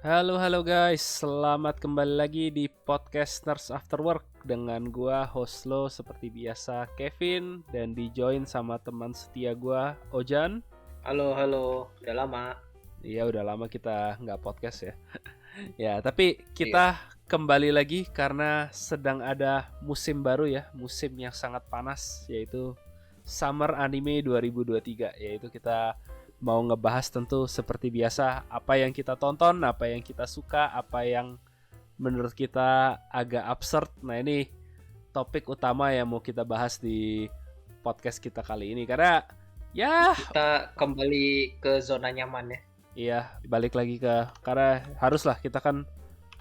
Halo halo guys, selamat kembali lagi di podcast Nurse After Work dengan gua host lo seperti biasa Kevin dan di-join sama teman setia gua Ojan. Halo, udah lama. Iya udah lama kita nggak podcast ya. Ya tapi Iya. kita kembali lagi karena sedang ada musim baru ya, musim yang sangat panas yaitu Summer Anime 2023, yaitu kita mau ngebahas tentu seperti biasa apa yang kita tonton, apa yang kita suka, apa yang menurut kita agak absurd. Nah ini topik utama yang mau kita bahas di podcast kita kali ini karena ya Kita kembali ke zona nyaman ya. iya balik lagi karena haruslah kita kan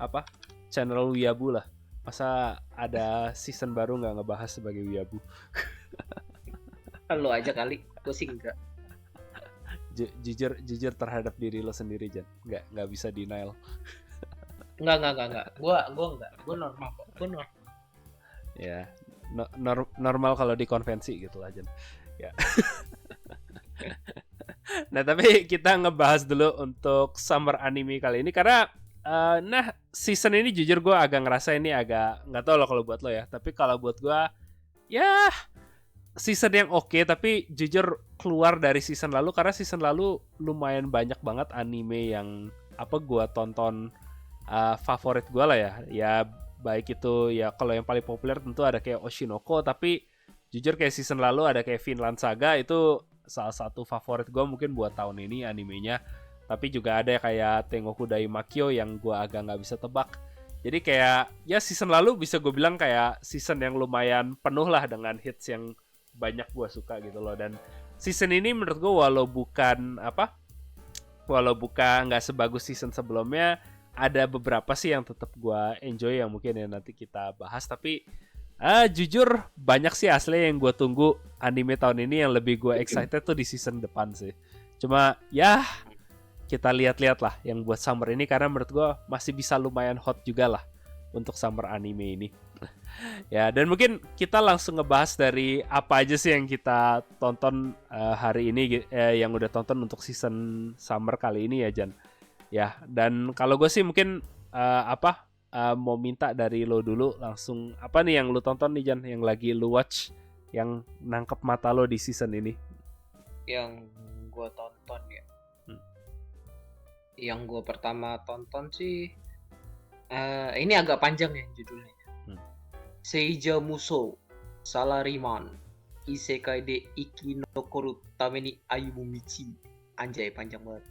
apa channel Wiyabu lah, masa ada season baru nggak ngebahas sebagai Wiyabu. Kan lo aja kali, gue sih enggak. Jujur terhadap diri lo sendiri Jan, nggak bisa denial. Enggak. Gua enggak. Gue normal kok. Gue normal. Ya normal kalau di konvensi gitu lah Jan ya. Nah tapi kita ngebahas dulu untuk summer anime kali ini karena nah season ini jujur gue agak ngerasa ini agak nggak tahu loh kalau buat lo ya, tapi kalau buat gue ya season yang oke, tapi jujur keluar dari season lalu karena season lalu lumayan banyak banget anime yang apa gue tonton, favorit gue lah ya. Ya baik itu ya kalau yang paling populer tentu ada kayak Oshinoko, tapi jujur kayak season lalu ada kayak Vinland Saga, itu salah satu favorit gue mungkin buat tahun ini animenya. Tapi juga ada kayak Tengoku Daimakyo yang gue agak nggak bisa tebak. Jadi kayak ya season lalu bisa gue bilang kayak season yang lumayan penuh lah dengan hits yang banyak gue suka gitu loh. Dan season ini menurut gue walau bukan nggak sebagus season sebelumnya, ada beberapa sih yang tetap gue enjoy yang mungkin ya nanti kita bahas. Tapi jujur banyak sih asli yang gue tunggu anime tahun ini yang lebih gue excited tuh di season depan sih. Cuma ya kita lihat-lihat lah yang buat summer ini karena menurut gue masih bisa lumayan hot juga lah untuk summer anime ini. Ya, dan mungkin kita langsung ngebahas dari apa aja sih yang kita tonton hari ini, yang udah tonton untuk season summer kali ini ya Jan. Ya, dan kalau gue sih mungkin mau minta dari lo dulu langsung apa nih yang lo tonton nih Jan, yang lagi lo watch, yang nangkep mata lo di season ini. Yang gue tonton ya. Hmm. Yang gue pertama tonton sih, ini agak panjang ya judulnya. Seija Muso Salaryman Isekai de Ikinokoru Tame ni Ayumu Michi. Anjay, panjang banget.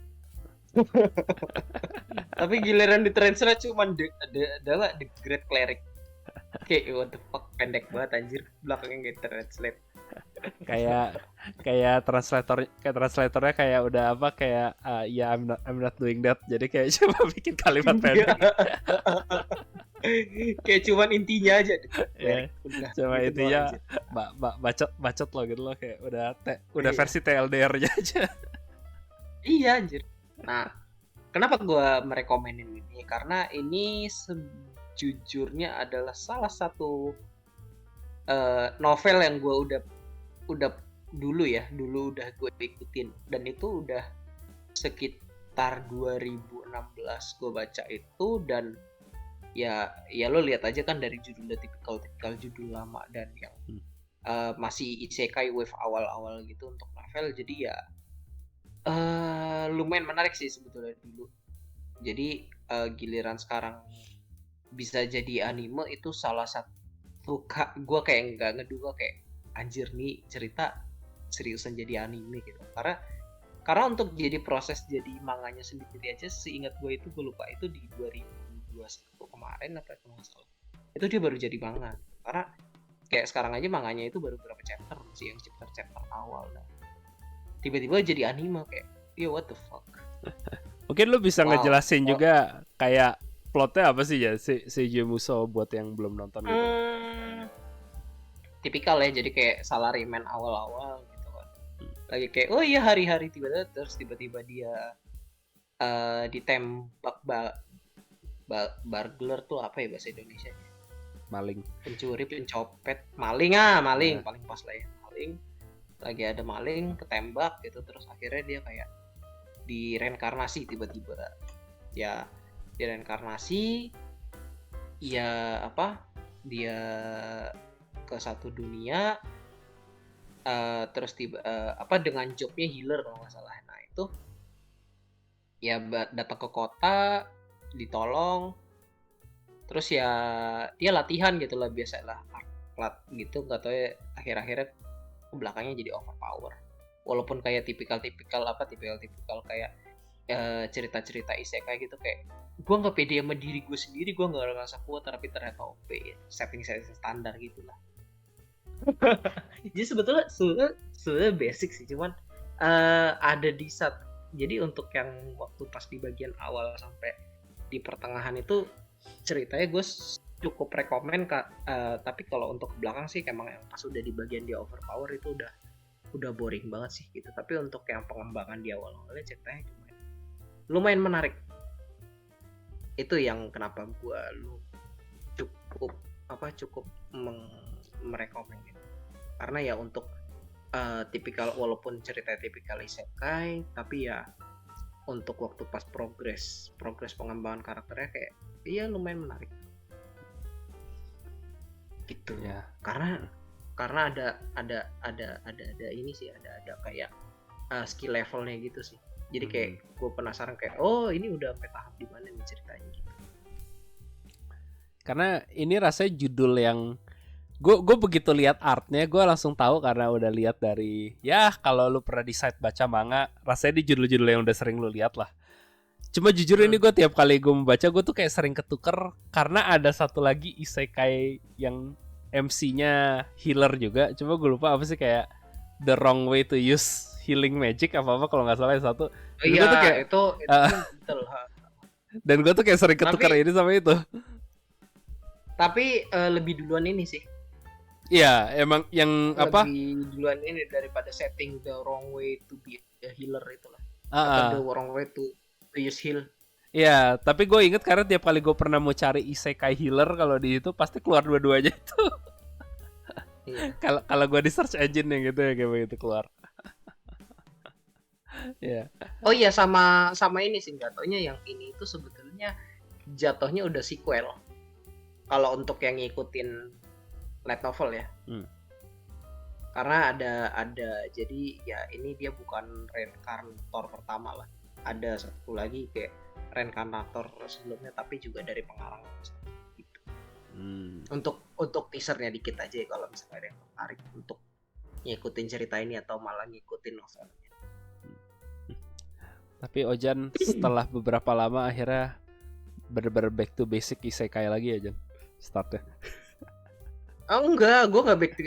Tapi giliran ditranslate cuman the Great Cleric. Kayak what the fuck, pendek banget anjir, belakangnya nggak translate. kayak translatornya kayak udah apa kayak ya I'm not doing that, jadi kayak cuma bikin kalimat pendek. Kayak cuman intinya aja. Ya, Udah, cuma gitu intinya doang, bacot loh gitu loh, kayak udah iya. versi TLDR-nya aja. Iya anjir. Nah, kenapa gue merekomenin ini? Karena ini sejujurnya adalah salah satu novel yang gue udah dulu udah gue ikutin, dan itu udah sekitar 2016 gue baca itu. Dan ya lo lihat aja kan dari judulnya, tipikal judul lama dan yang masih isekai wave awal-awal gitu untuk novel. Jadi ya lumayan menarik sih sebetulnya dulu. Jadi giliran sekarang bisa jadi anime, itu salah satu gue kayak nggak ngeduga, kayak anjir nih cerita seriusan jadi anime gitu. Karena untuk jadi proses jadi manganya sendiri aja, seingat gue itu, gue lupa itu di 2021 kemarin apa itu nggak salah, itu dia baru jadi manga. Karena kayak sekarang aja manganya itu baru berapa chapter sih, yang chapter awal. Nah, tiba-tiba jadi anime, kayak ya what the fuck. Mungkin lu bisa Wow. ngejelasin juga kayak plotnya apa sih ya si Muso buat yang belum nonton gitu. Tipikal ya, jadi kayak salaryman awal-awal gitu kan. Lagi kayak oh iya hari-hari, tiba-tiba dia ditembak burglar tuh apa ya bahasa Indonesia? Maling. Pencuri, pencopet, maling paling pas lah ya, maling. Lagi ada maling ketembak gitu, terus akhirnya dia kayak direinkarnasi tiba-tiba. Ya direinkarnasi, ya apa, dia ke satu dunia, terus apa, dengan jobnya healer kalau nggak salah. Nah itu ya datang ke kota, ditolong, terus ya dia latihan gitu lah, biasa lah art gitu, nggak tahu ya, akhir-akhirnya belakangnya jadi overpower. Walaupun kayak tipikal kayak cerita-cerita isekai gitu, kayak gue nggak pede sama diri gue sendiri, gue nggak ngerasa kuat tapi ternyata OP ya. setting standar gitulah. Jadi sebetulnya basic sih, cuman ada di saat, jadi untuk yang waktu pas di bagian awal sampai di pertengahan itu ceritanya gue cukup rekomen Kak, tapi kalau untuk ke belakang sih emang yang pas udah di bagian dia overpower itu udah boring banget sih gitu. Tapi untuk yang pengembangan di awal-awalnya ceritanya lumayan menarik. Itu yang kenapa gue cukup merekomen gitu. Karena ya untuk tipikal, walaupun cerita tipikal isekai, tapi ya untuk waktu pas progres pengembangan karakternya kayak iya lumayan menarik gitu Ya. Karena ada ini sih, ada kayak skill levelnya gitu sih. Jadi kayak gue penasaran kayak, oh ini udah sampai tahap di mana nih ceritanya gitu. Karena ini rasanya judul yang gue begitu lihat artnya gue langsung tahu, karena udah lihat dari, ya kalau lu pernah di site baca manga, rasanya di judul-judul yang udah sering lu lihat lah. Cuma jujur ini gue tiap kali gue membaca gue tuh kayak sering ketuker, karena ada satu lagi isekai yang MC-nya healer juga. Cuma gue lupa apa sih, kayak The Wrong Way to Use Healing Magic apa kalau nggak salah yang satu. Oh iya, tuh kayak, itu betul. Dan gue tuh kayak sering ketuker ini sama itu. Tapi lebih duluan ini sih. Iya, emang yang apa? Lebih duluan ini daripada setting The Wrong Way to be a healer itulah. Atau The Wrong Way to use heal. Iya, tapi gue inget karena tiap kali gue pernah mau cari isekai healer, kalau di itu pasti keluar dua-duanya itu. Iya. Kalau gue di search engine yang gitu ya kayak begitu keluar. Iya. Oh iya, sama ini sih jatuhnya, yang ini itu sebetulnya jatuhnya udah sequel. Kalau untuk yang ngikutin light novel ya. Karena ada jadi ya ini dia bukan reinkarnator pertama lah. Ada satu lagi kayak reinkarnator sebelumnya, tapi juga dari pengarang gitu. Untuk teasernya dikit aja ya, kalau misalnya ada yang tertarik untuk ngikutin cerita ini atau malah ngikutin novelnya. Tapi Ojan setelah beberapa lama akhirnya bener-bener back to basic isekai lagi ya, Jan, startnya. Oh enggak, gue nggak back to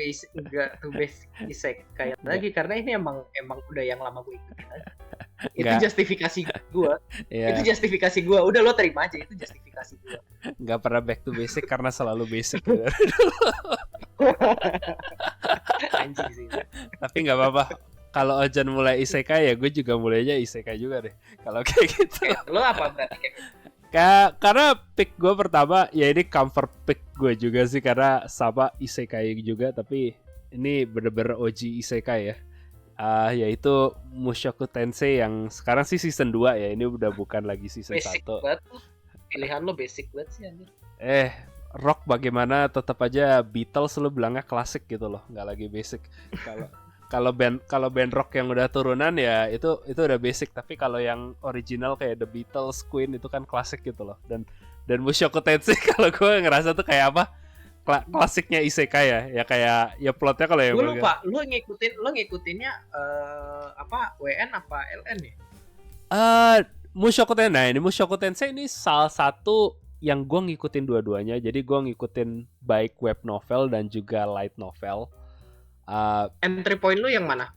basic isekai lagi, karena ini emang udah yang lama gue ikutin aja. Itu justifikasi gue. Itu justifikasi gue. Udah lo terima aja, itu justifikasi gue. Nggak pernah back to basic karena selalu basic. Anjing sih. Tapi nggak apa-apa. Kalau Ojan mulai isekai ya gue juga mulainya isekai juga deh. Kalau kayak gitu. Lo apa berarti? Karena pick gue pertama ya ini comfort pick gue juga sih, karena sama isekai juga, tapi ini bener-bener OG isekai ya. Yaitu Mushoku Tensei yang sekarang sih season 2 ya. Ini udah bukan lagi season 1. Basic banget. Pilihan lo basic banget sih anjir. Rock bagaimana tetap aja Beatles lo bilangnya klasik gitu loh, nggak lagi basic. Kalau band rock yang udah turunan ya itu udah basic, tapi kalau yang original kayak The Beatles, Queen itu kan klasik gitu loh. Dan Mushoku Tensei kalau gue ngerasa tuh kayak apa? Klasiknya isekai ya kayak ya plotnya kalau yang gue lupa, lo ngikutinnya apa WN apa LN ya? Mushoku Tensei. Nah, ini Mushoku Tensei ini salah satu yang gue ngikutin dua-duanya. Jadi gue ngikutin baik web novel dan juga light novel. Entry point lu yang mana?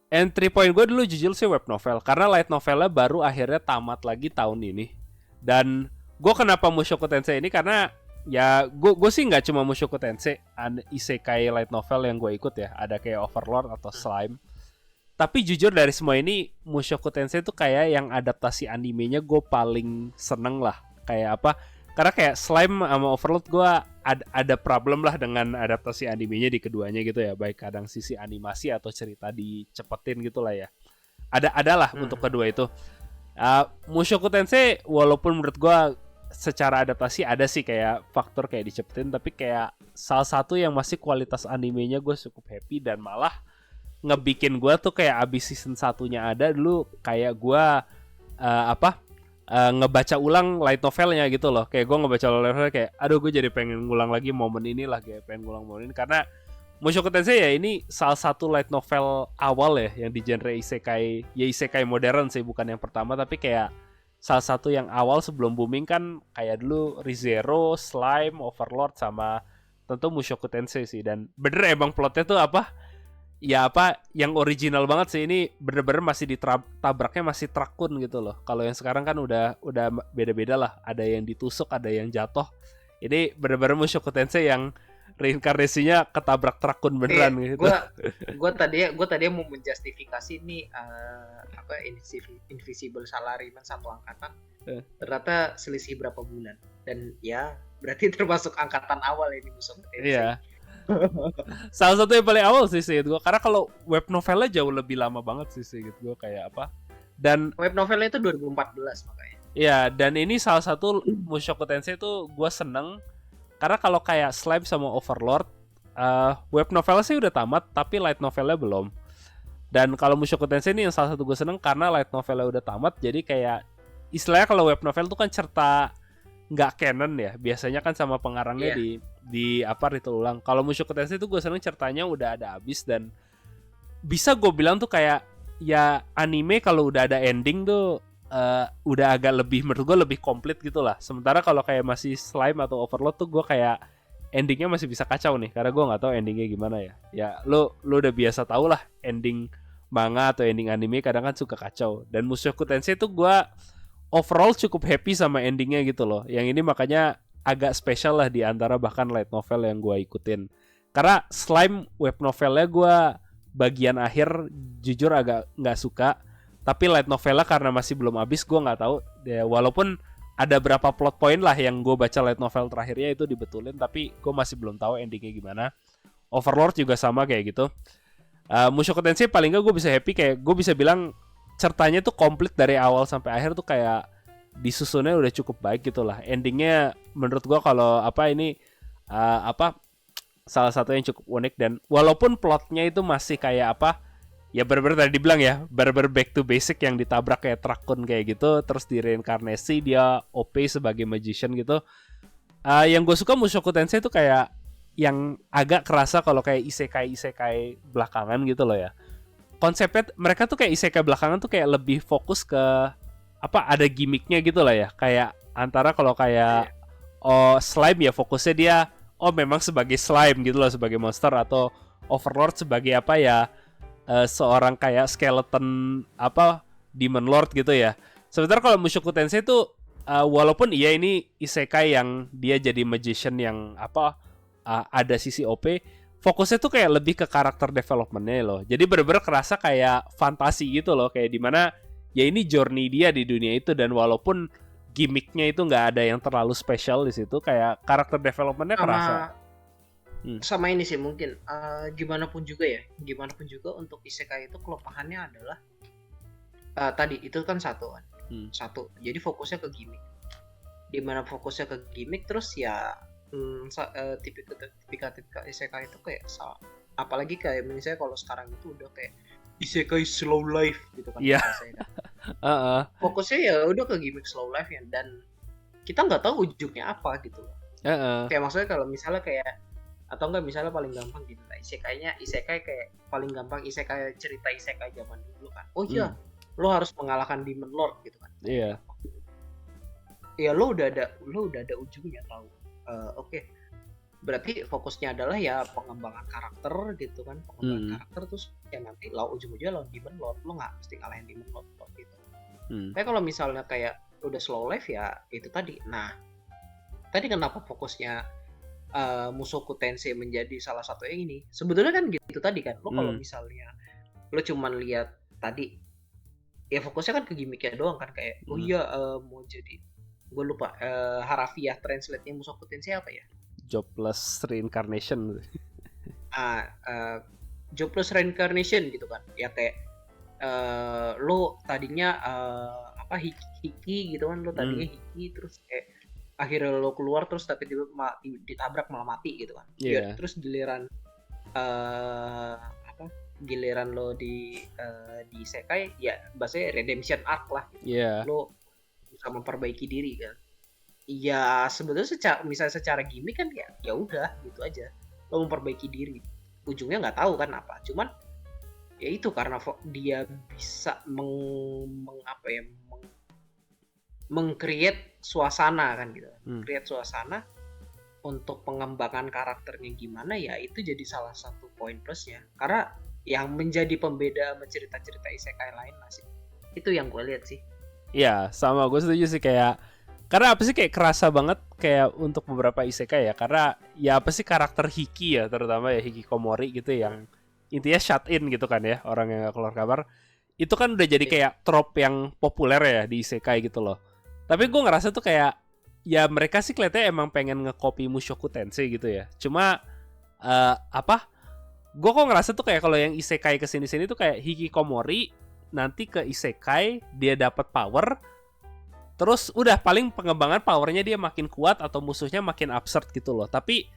Entry point gue dulu jujur sih web novel, karena light novelnya baru akhirnya tamat lagi tahun ini. Dan gue kenapa Mushoku Tensei ini karena ya gue sih nggak cuma Mushoku Tensei, isekai light novel yang gue ikut ya, ada kayak Overlord atau Slime. Tapi jujur dari semua ini Mushoku Tensei itu kayak yang adaptasi animenya gue paling seneng lah. Kayak apa? Karena kayak Slime sama Overlord gue ada problem lah dengan adaptasi animenya di keduanya gitu ya. Baik kadang sisi animasi atau cerita dicepetin gitu lah ya. Ada lah untuk kedua itu. Mushoku Tensei walaupun menurut gue secara adaptasi ada sih kayak faktor kayak dicepetin, tapi kayak salah satu yang masih kualitas animenya gue cukup happy dan malah ngebikin gue tuh kayak abis season satunya ada dulu kayak gue ngebaca ulang light novelnya gitu loh. Kayak gue ngebaca light novelnya kayak aduh gue jadi pengen ngulang lagi momen ini lah, kayak pengen ngulang momen ini karena Mushoku Tensei ya ini salah satu light novel awal ya yang di genre isekai, ya isekai modern sih, bukan yang pertama tapi kayak salah satu yang awal sebelum booming kan kayak dulu Re:Zero, Slime, Overlord sama tentu Mushoku Tensei sih. Dan bener emang plotnya tuh ya yang original banget sih, ini bener-bener masih ditabraknya masih trakun gitu loh. Kalau yang sekarang kan udah beda-beda lah, ada yang ditusuk, ada yang jatuh. Ini bener-bener Mushoku Tensei yang reinkarnasinya ketabrak trakun beneran gitu. Gue tadi mau menjustifikasi nih Invisible Salaryman satu angkatan. Ternyata selisih berapa bulan dan ya berarti termasuk angkatan awal ini Mushoku Tensei. Iya. Salah satu yang paling awal sih gue, karena kalau web novelnya jauh lebih lama banget sih gitu gue kayak apa. Dan web novelnya itu 2014 makanya. Iya, dan ini salah satu Mushoku Tensei itu gue seneng karena kalau kayak Slime sama Overlord, web novelnya sih udah tamat, tapi light novelnya belum. Dan kalau Mushoku Tensei ini yang salah satu gue seneng karena light novelnya udah tamat, jadi kayak istilahnya kalau web novel tuh kan cerita nggak canon ya, biasanya kan sama pengarangnya di ritual ulang. Kalau Mushoku Tensei itu gue seneng ceritanya udah ada habis dan bisa gue bilang tuh kayak ya anime kalau udah ada ending tuh udah agak lebih, menurut gue lebih komplit gitu lah. Sementara kalau kayak masih Slime atau Overlord tuh gue kayak endingnya masih bisa kacau nih, karena gue nggak tahu endingnya gimana ya. Ya lo udah biasa tau lah ending manga atau ending anime kadang kan suka kacau. Dan Mushoku Tensei tuh gue overall cukup happy sama endingnya gitu loh. Yang ini makanya agak spesial lah di antara bahkan light novel yang gue ikutin. Karena Slime web novelnya gue bagian akhir jujur agak nggak suka. Tapi light novelnya karena masih belum habis, gue nggak tahu. Ya, walaupun ada berapa plot point lah yang gue baca light novel terakhirnya itu dibetulin, tapi gue masih belum tahu endingnya gimana. Overlord juga sama kayak gitu. Mushoku Tensei paling nggak gue bisa happy, kayak gue bisa bilang ceritanya tuh komplit dari awal sampai akhir tuh kayak disusunnya udah cukup baik gitu lah. Endingnya menurut gue kalau ini salah satu yang cukup unik, dan walaupun plotnya itu masih kayak ya bener-bener tadi dibilang ya, bener-bener back to basic yang ditabrak kayak Trakun kayak gitu, terus direinkarnasi dia OP sebagai magician gitu. Yang gue suka Mushoku Tensei itu kayak yang agak kerasa kalau kayak isekai belakangan gitu loh ya. Konsepnya mereka tuh kayak isekai belakangan tuh kayak lebih fokus ke ada gimmicknya gitu lah ya. Kayak antara kalau kayak Slime ya fokusnya dia memang sebagai slime gitu loh, sebagai monster, atau Overlord sebagai seorang kayak skeleton Demon Lord gitu ya. Sementara kalau Mushoku Tensei itu walaupun ini isekai yang dia jadi magician yang ada sisi OP, fokusnya tuh kayak lebih ke karakter developmentnya loh. Jadi bener-bener kerasa kayak fantasi gitu loh, kayak dimana ya ini journey dia di dunia itu, dan walaupun gimmicknya itu nggak ada yang terlalu spesial di situ, kayak karakter developmentnya kerasa. Sama ini sih mungkin gimana pun juga untuk isekai itu kelemahannya adalah tadi itu kan satu, jadi fokusnya ke gimmick. Dimana fokusnya ke gimmick terus ya tipikal isekai itu kayak apalagi kayak misalnya kalau sekarang itu udah kayak isekai slow life gitu kan. Iya. Fokusnya ya udah ke gimmick slow life ya, dan kita nggak tahu ujungnya apa gitu. Kayak maksudnya kalau misalnya kayak atau enggak misalnya paling gampang gitu lah, isekai kayak paling gampang cerita isekai zaman dulu kan. Lo harus mengalahkan Demon Lord gitu kan. Iya. Ya lo udah ada ujungnya tahu. Oke. Berarti fokusnya adalah ya pengembangan karakter gitu kan, karakter terus ya nanti ujung-ujungnya lawan Demon Lord, lo nggak mesti ngalahin Demon Lord gitu. Tapi kalau misalnya kayak udah slow life ya itu tadi. Nah, tadi kenapa fokusnya Mushoku Tensei menjadi salah satu yang ini? Sebetulnya kan gitu tadi kan. Lo kalau misalnya lo cuman lihat tadi ya fokusnya kan ke gimmicknya doang kan, kayak mau jadi, gue lupa harafiah translate-nya Mushoku Tensei apa ya? Jobless reincarnation. Jobless reincarnation gitu kan. Ya kayak lo tadinya hiki gitu kan, lo tadinya hiki terus kayak akhirnya lo keluar terus tapi ditabrak malah mati gitu kan. Ya, Iya. terus giliran apa? Giliran lo di isekai ya bahasanya redemption arc lah gitu. Iya. Lo bisa memperbaiki diri kan. Ya sebetulnya misalnya secara gimmick kan ya udah gitu aja. Lo memperbaiki diri. Ujungnya nggak tahu kan apa. Cuman ya itu karena dia bisa meng-create suasana kan gitu. Create suasana untuk pengembangan karakternya gimana ya itu jadi salah satu poin plusnya. Karena yang menjadi pembeda sama cerita-cerita isekai lain lah sih. Itu yang gue lihat sih. Iya, sama gue setuju sih kayak karena apa sih kayak kerasa banget kayak untuk beberapa isekai ya karena ya apa sih karakter Hiki ya terutama ya Hikikomori gitu yang intinya shut in gitu kan ya orang yang gak keluar kamar itu kan udah jadi kayak trope yang populer ya di isekai gitu loh. Tapi gue ngerasa tuh kayak ya mereka sih kelihatannya emang pengen nge-copy Mushoku Tensei gitu ya. Cuma apa? Gue kok ngerasa tuh kayak kalau yang isekai kesini-sini tuh kayak Hikikomori nanti ke isekai dia dapat power terus udah paling pengembangan powernya dia makin kuat atau musuhnya makin absurd gitu loh. Tapi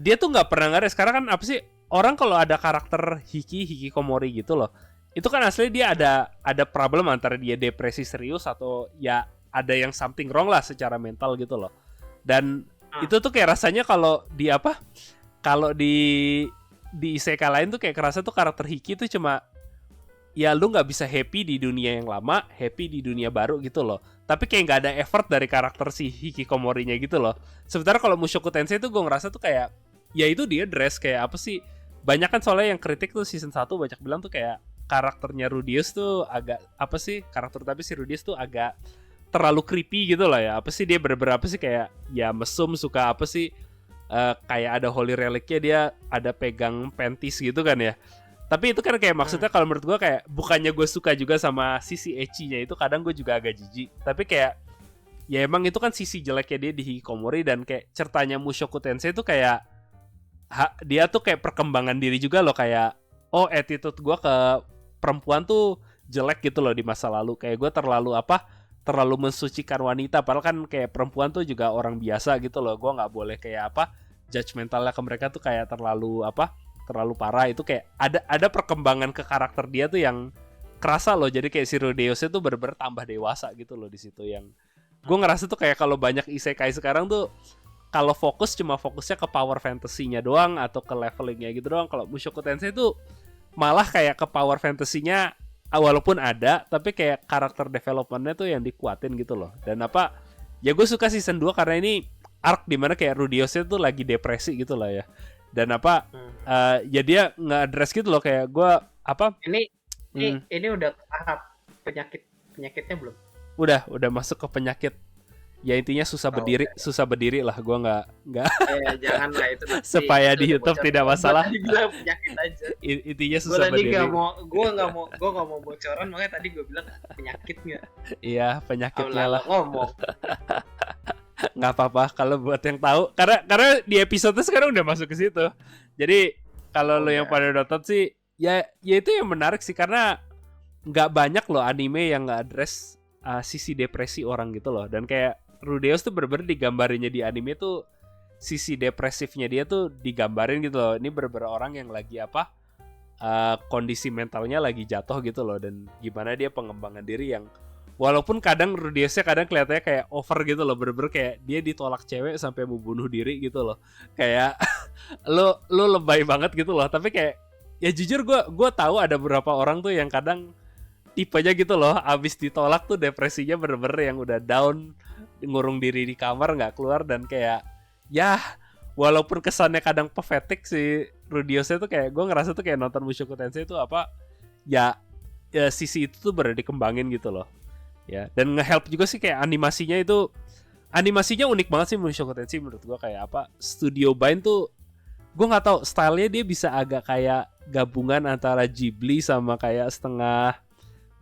dia tuh nggak pernah ngeres. Sekarang kan apa sih orang kalau ada karakter Hikikomori gitu loh. Itu kan aslinya dia ada problem antara dia depresi serius atau ya ada yang something wrong lah secara mental gitu loh. Dan itu tuh kayak rasanya kalau di apa? Kalau di isekai lain tuh kayak kerasa tuh karakter Hiki tuh cuma ya lu nggak bisa happy di dunia yang lama, happy di dunia baru gitu loh. Tapi kayak nggak ada effort dari karakter si Hikikomorinya gitu loh. Sementara kalau Mushoku Tensei tuh gue ngerasa tuh kayak ya itu dia dress kayak apa sih? Banyak kan soalnya yang kritik tuh season 1 banyak bilang tuh kayak karakternya Rudius tuh agak apa sih? Karakter tapi si Rudius tuh agak terlalu creepy gitu lah ya. Apa sih dia bener-bener apa sih kayak ya mesum suka apa sih? Kayak ada holy relicnya dia ada pegang panties gitu kan ya. Tapi itu kan kayak maksudnya kalau menurut gue kayak bukannya gue suka juga sama sisi ecchi-nya itu kadang gue juga agak jijik. Tapi kayak ya emang itu kan sisi jeleknya dia di Hikikomori dan kayak ceritanya Mushoku Tensei itu kayak dia tuh kayak perkembangan diri juga loh kayak oh attitude gue ke perempuan tuh jelek gitu loh di masa lalu. Kayak gue terlalu mensucikan wanita padahal kan kayak perempuan tuh juga orang biasa gitu loh. Gue nggak boleh kayak judgmentalnya ke mereka tuh kayak terlalu parah. Itu kayak ada perkembangan ke karakter dia tuh yang kerasa loh. Jadi kayak si Rudeus itu bener-bener tambah dewasa gitu loh di situ yang gue ngerasa tuh kayak kalau banyak isekai sekarang tuh kalau cuma fokusnya ke power fantasy-nya doang atau ke levelingnya gitu doang. Kalau Mushoku Tensei tuh malah kayak ke power fantasy-nya walaupun ada tapi kayak karakter development-nya tuh yang dikuatin gitu loh. Dan ya gue suka season 2 karena ini arc dimana kayak Rudeus tuh lagi depresi gitu lah ya. Dan ya dia nge-address gitu loh kayak gue ini udah tahap penyakitnya belum? Udah masuk ke penyakit. Ya intinya susah berdiri lah. Gue nggak jangan lah itu nanti, supaya di YouTube tidak masalah. Tadi bilang penyakit aja. Intinya susah berdiri. Gue nggak mau bocoran makanya tadi gue bilang penyakitnya. Iya penyakitnya lah. Ngomong. Nggak apa-apa kalau buat yang tahu karena di episode sekarang udah masuk ke situ. Jadi kalau lo yang pada nonton sih ya itu yang menarik sih karena nggak banyak loh anime yang nggak address sisi depresi orang gitu loh. Dan kayak Rudeus tuh bener-bener digambarinnya di anime tuh sisi depresifnya dia tuh digambarin gitu loh. Ini bener-bener orang yang lagi kondisi mentalnya lagi jatuh gitu loh. Dan gimana dia pengembangan diri yang walaupun kadang Rudeusnya kadang kelihatannya kayak over gitu loh. Bener-bener kayak dia ditolak cewek sampai mau bunuh diri gitu loh. Kayak lo lebay banget gitu loh. Tapi kayak ya jujur gue tahu ada beberapa orang tuh yang kadang tipenya gitu loh, abis ditolak tuh depresinya bener-bener yang udah down, ngurung diri di kamar nggak keluar. Dan kayak ya walaupun kesannya kadang pathetic si Rudeusnya tuh kayak gue ngerasa tuh kayak nonton Mushoku Tensei itu ya sisi itu tuh bener dikembangin gitu loh ya. Dan nge-help juga sih kayak animasinya unik banget sih Mushoku Tensei menurut gue. Kayak Studio Bine tuh gue nggak tahu stylenya dia bisa agak kayak gabungan antara Ghibli sama kayak setengah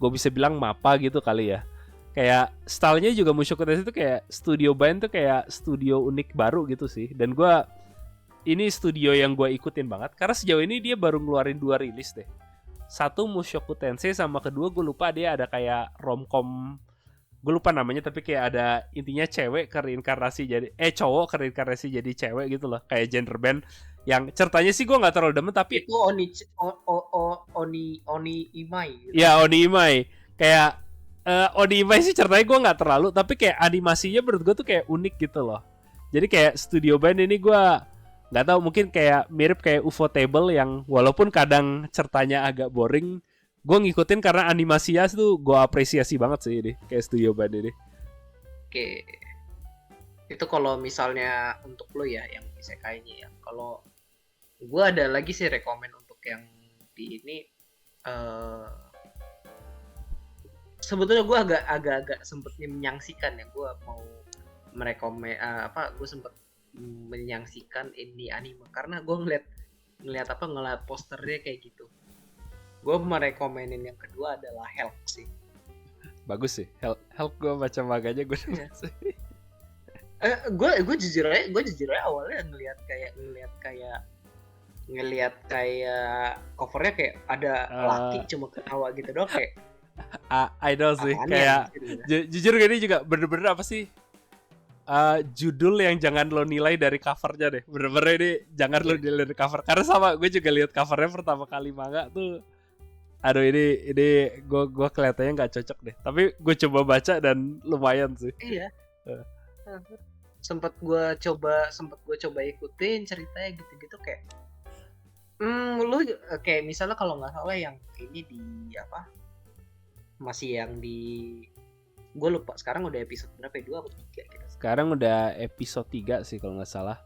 gue bisa bilang Mappa gitu kali ya. Kayak stylenya juga Mushoku Tensei itu kayak Studio Bine tuh kayak studio unik baru gitu sih. Dan ini studio yang gue ikutin banget karena sejauh ini dia baru ngeluarin 2 rilis deh. Satu Mushoku Tensei sama kedua gue lupa dia ada kayak romcom gue lupa namanya, tapi kayak ada intinya cewek kereinkarnasi jadi cowok kereinkarnasi jadi cewek gitu loh, kayak gender band yang ceritanya sih gue nggak terlalu demen tapi Itu Oni Imai gitu. ya Onimai kayak Onimai sih ceritanya gue nggak terlalu, tapi kayak animasinya menurut gue tuh kayak unik gitu loh. Jadi kayak studio band ini gue nggak tahu, mungkin kayak mirip kayak UFO Table yang walaupun kadang ceritanya agak boring, gue ngikutin karena animasinya tuh gue apresiasi banget sih ini kayak studio band ini. Oke. Itu kalau misalnya untuk lo ya yang isekainya ya. Kalau gue ada lagi sih rekomen untuk yang di ini sebetulnya gue agak sempetnya menyaksikan ya, gue mau merekomen gue sempet menyaksikan ini anime karena gue ngeliat posternya kayak gitu. Gue merekomenin yang kedua adalah Help sih. Bagus sih, Help gue baca maganya gue gue jujur aja awalnya ngelihat kayak covernya kayak ada laki cuma ketawa gitu doang kayak idol sih kayak gitu. Jujur gini juga bener-bener apa sih judul yang jangan lo nilai dari covernya deh, bener-bener ini jangan lo nilai dari cover karena sama gue juga lihat covernya pertama kali manga tuh, aduh ini gue kelihatannya nggak cocok deh, tapi gue coba baca dan lumayan sih. Iya. Sempet gue coba ikutin ceritanya gitu-gitu kayak lu kayak misalnya kalau nggak salah yang ini di apa masih yang di gue lupa sekarang udah episode berapa ya, 2 atau 3 gitu. Sekarang udah episode 3 sih kalau nggak salah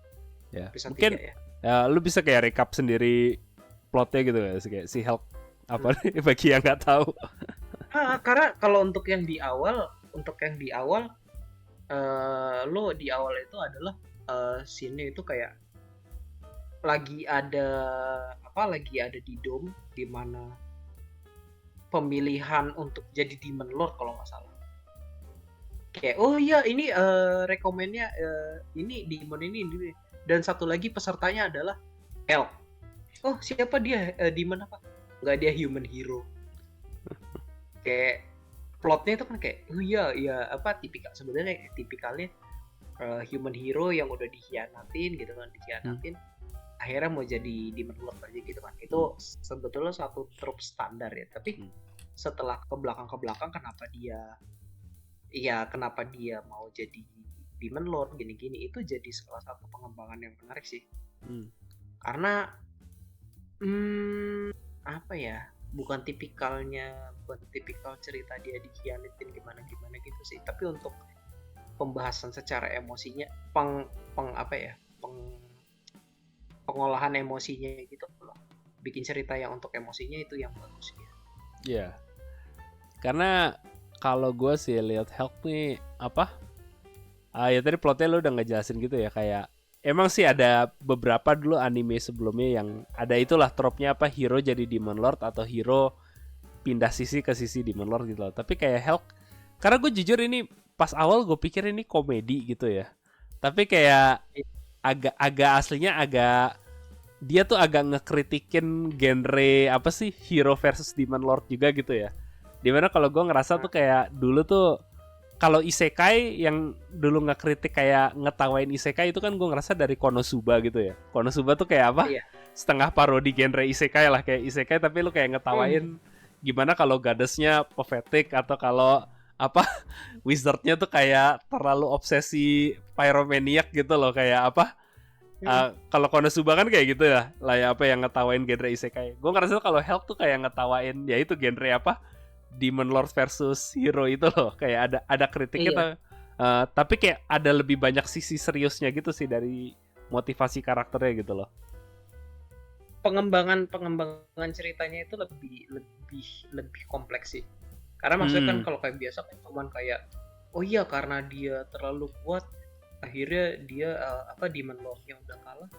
ya. Episode mungkin 3, ya lu bisa kayak recap sendiri plotnya gitu ya, kayak si Help apa nih bagi yang nggak tahu. Karena kalau untuk yang di awal lo di awal itu adalah scene itu kayak lagi ada di dome di mana pemilihan untuk jadi Demon Lord kalau nggak salah. Kayak oh iya ini rekomennya ini Demon ini dan satu lagi pesertanya adalah Help. Oh siapa dia Demon apa? Nggak, dia human hero. Kayak plotnya itu kan kayak oh iya apa tipikalnya human hero yang udah dikhianatin gitu kan, akhirnya mau jadi Demon Lord aja gitu kan. Itu sebetulnya satu trope standar ya, tapi setelah ke belakang kenapa dia mau jadi Demon Lord gini-gini, itu jadi salah satu pengembangan yang menarik sih. Karena apa ya, bukan tipikal cerita dia dikhianatin gimana gitu sih, tapi untuk pembahasan secara emosinya pengolahan emosinya gitu loh, bikin cerita yang untuk emosinya itu yang bagus ya. Iya. Karena kalau gue sih lihat Help nih apa? Ya tadi plotnya lo udah ngejelasin gitu ya, kayak emang sih ada beberapa dulu anime sebelumnya yang ada itulah trope-nya apa, hero jadi Demon Lord atau hero pindah sisi ke sisi Demon Lord gitu loh. Tapi kayak Help, karena gue jujur ini pas awal gue pikir ini komedi gitu ya. Tapi kayak agak aslinya agak dia tuh agak ngekritikin genre apa sih hero versus Demon Lord juga gitu ya. Dimana kalau gue ngerasa tuh kayak dulu tuh kalau isekai yang dulu ngekritik kayak ngetawain isekai itu kan gue ngerasa dari Konosuba gitu ya. Konosuba tuh kayak apa? Iya. Setengah parodi genre isekai lah, kayak isekai tapi lu kayak ngetawain gimana kalau goddess-nya pathetic atau kalau apa wizard-nya tuh kayak terlalu obsesi pyromaniac gitu loh, kayak apa? Kalau Konosuba kan kayak gitu ya, lah ya apa yang ngetawain genre isekai. Gue ngerasa kalau Help tuh kayak ngetawain ya itu genre apa? Demon Lord versus hero itu loh, kayak ada kritiknya. Iya. Tapi kayak ada lebih banyak sisi seriusnya gitu sih dari motivasi karakternya gitu loh. Pengembangan ceritanya itu lebih kompleks sih. Karena maksudnya kan kalau kayak biasa kan cuman kayak oh iya karena dia terlalu kuat akhirnya dia Demon Lord yang udah kalah.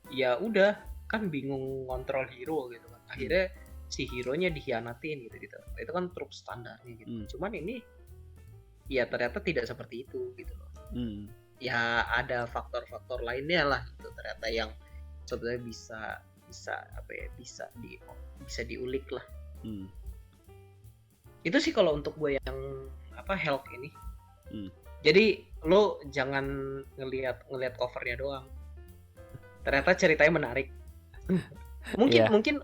Ya udah kan bingung ngontrol hero gitu kan. Akhirnya si hero-nya dikhianatin gitu. Itu kan trope standarnya gitu. Cuman ini ya ternyata tidak seperti itu gitu loh. Ya ada faktor-faktor lainnya lah gitu ternyata yang sebenarnya bisa diulik lah. Itu sih kalau untuk gue yang apa Hulk ini. Hmm. Jadi lo jangan ngelihat covernya doang. Ternyata ceritanya menarik. Iya. Mungkin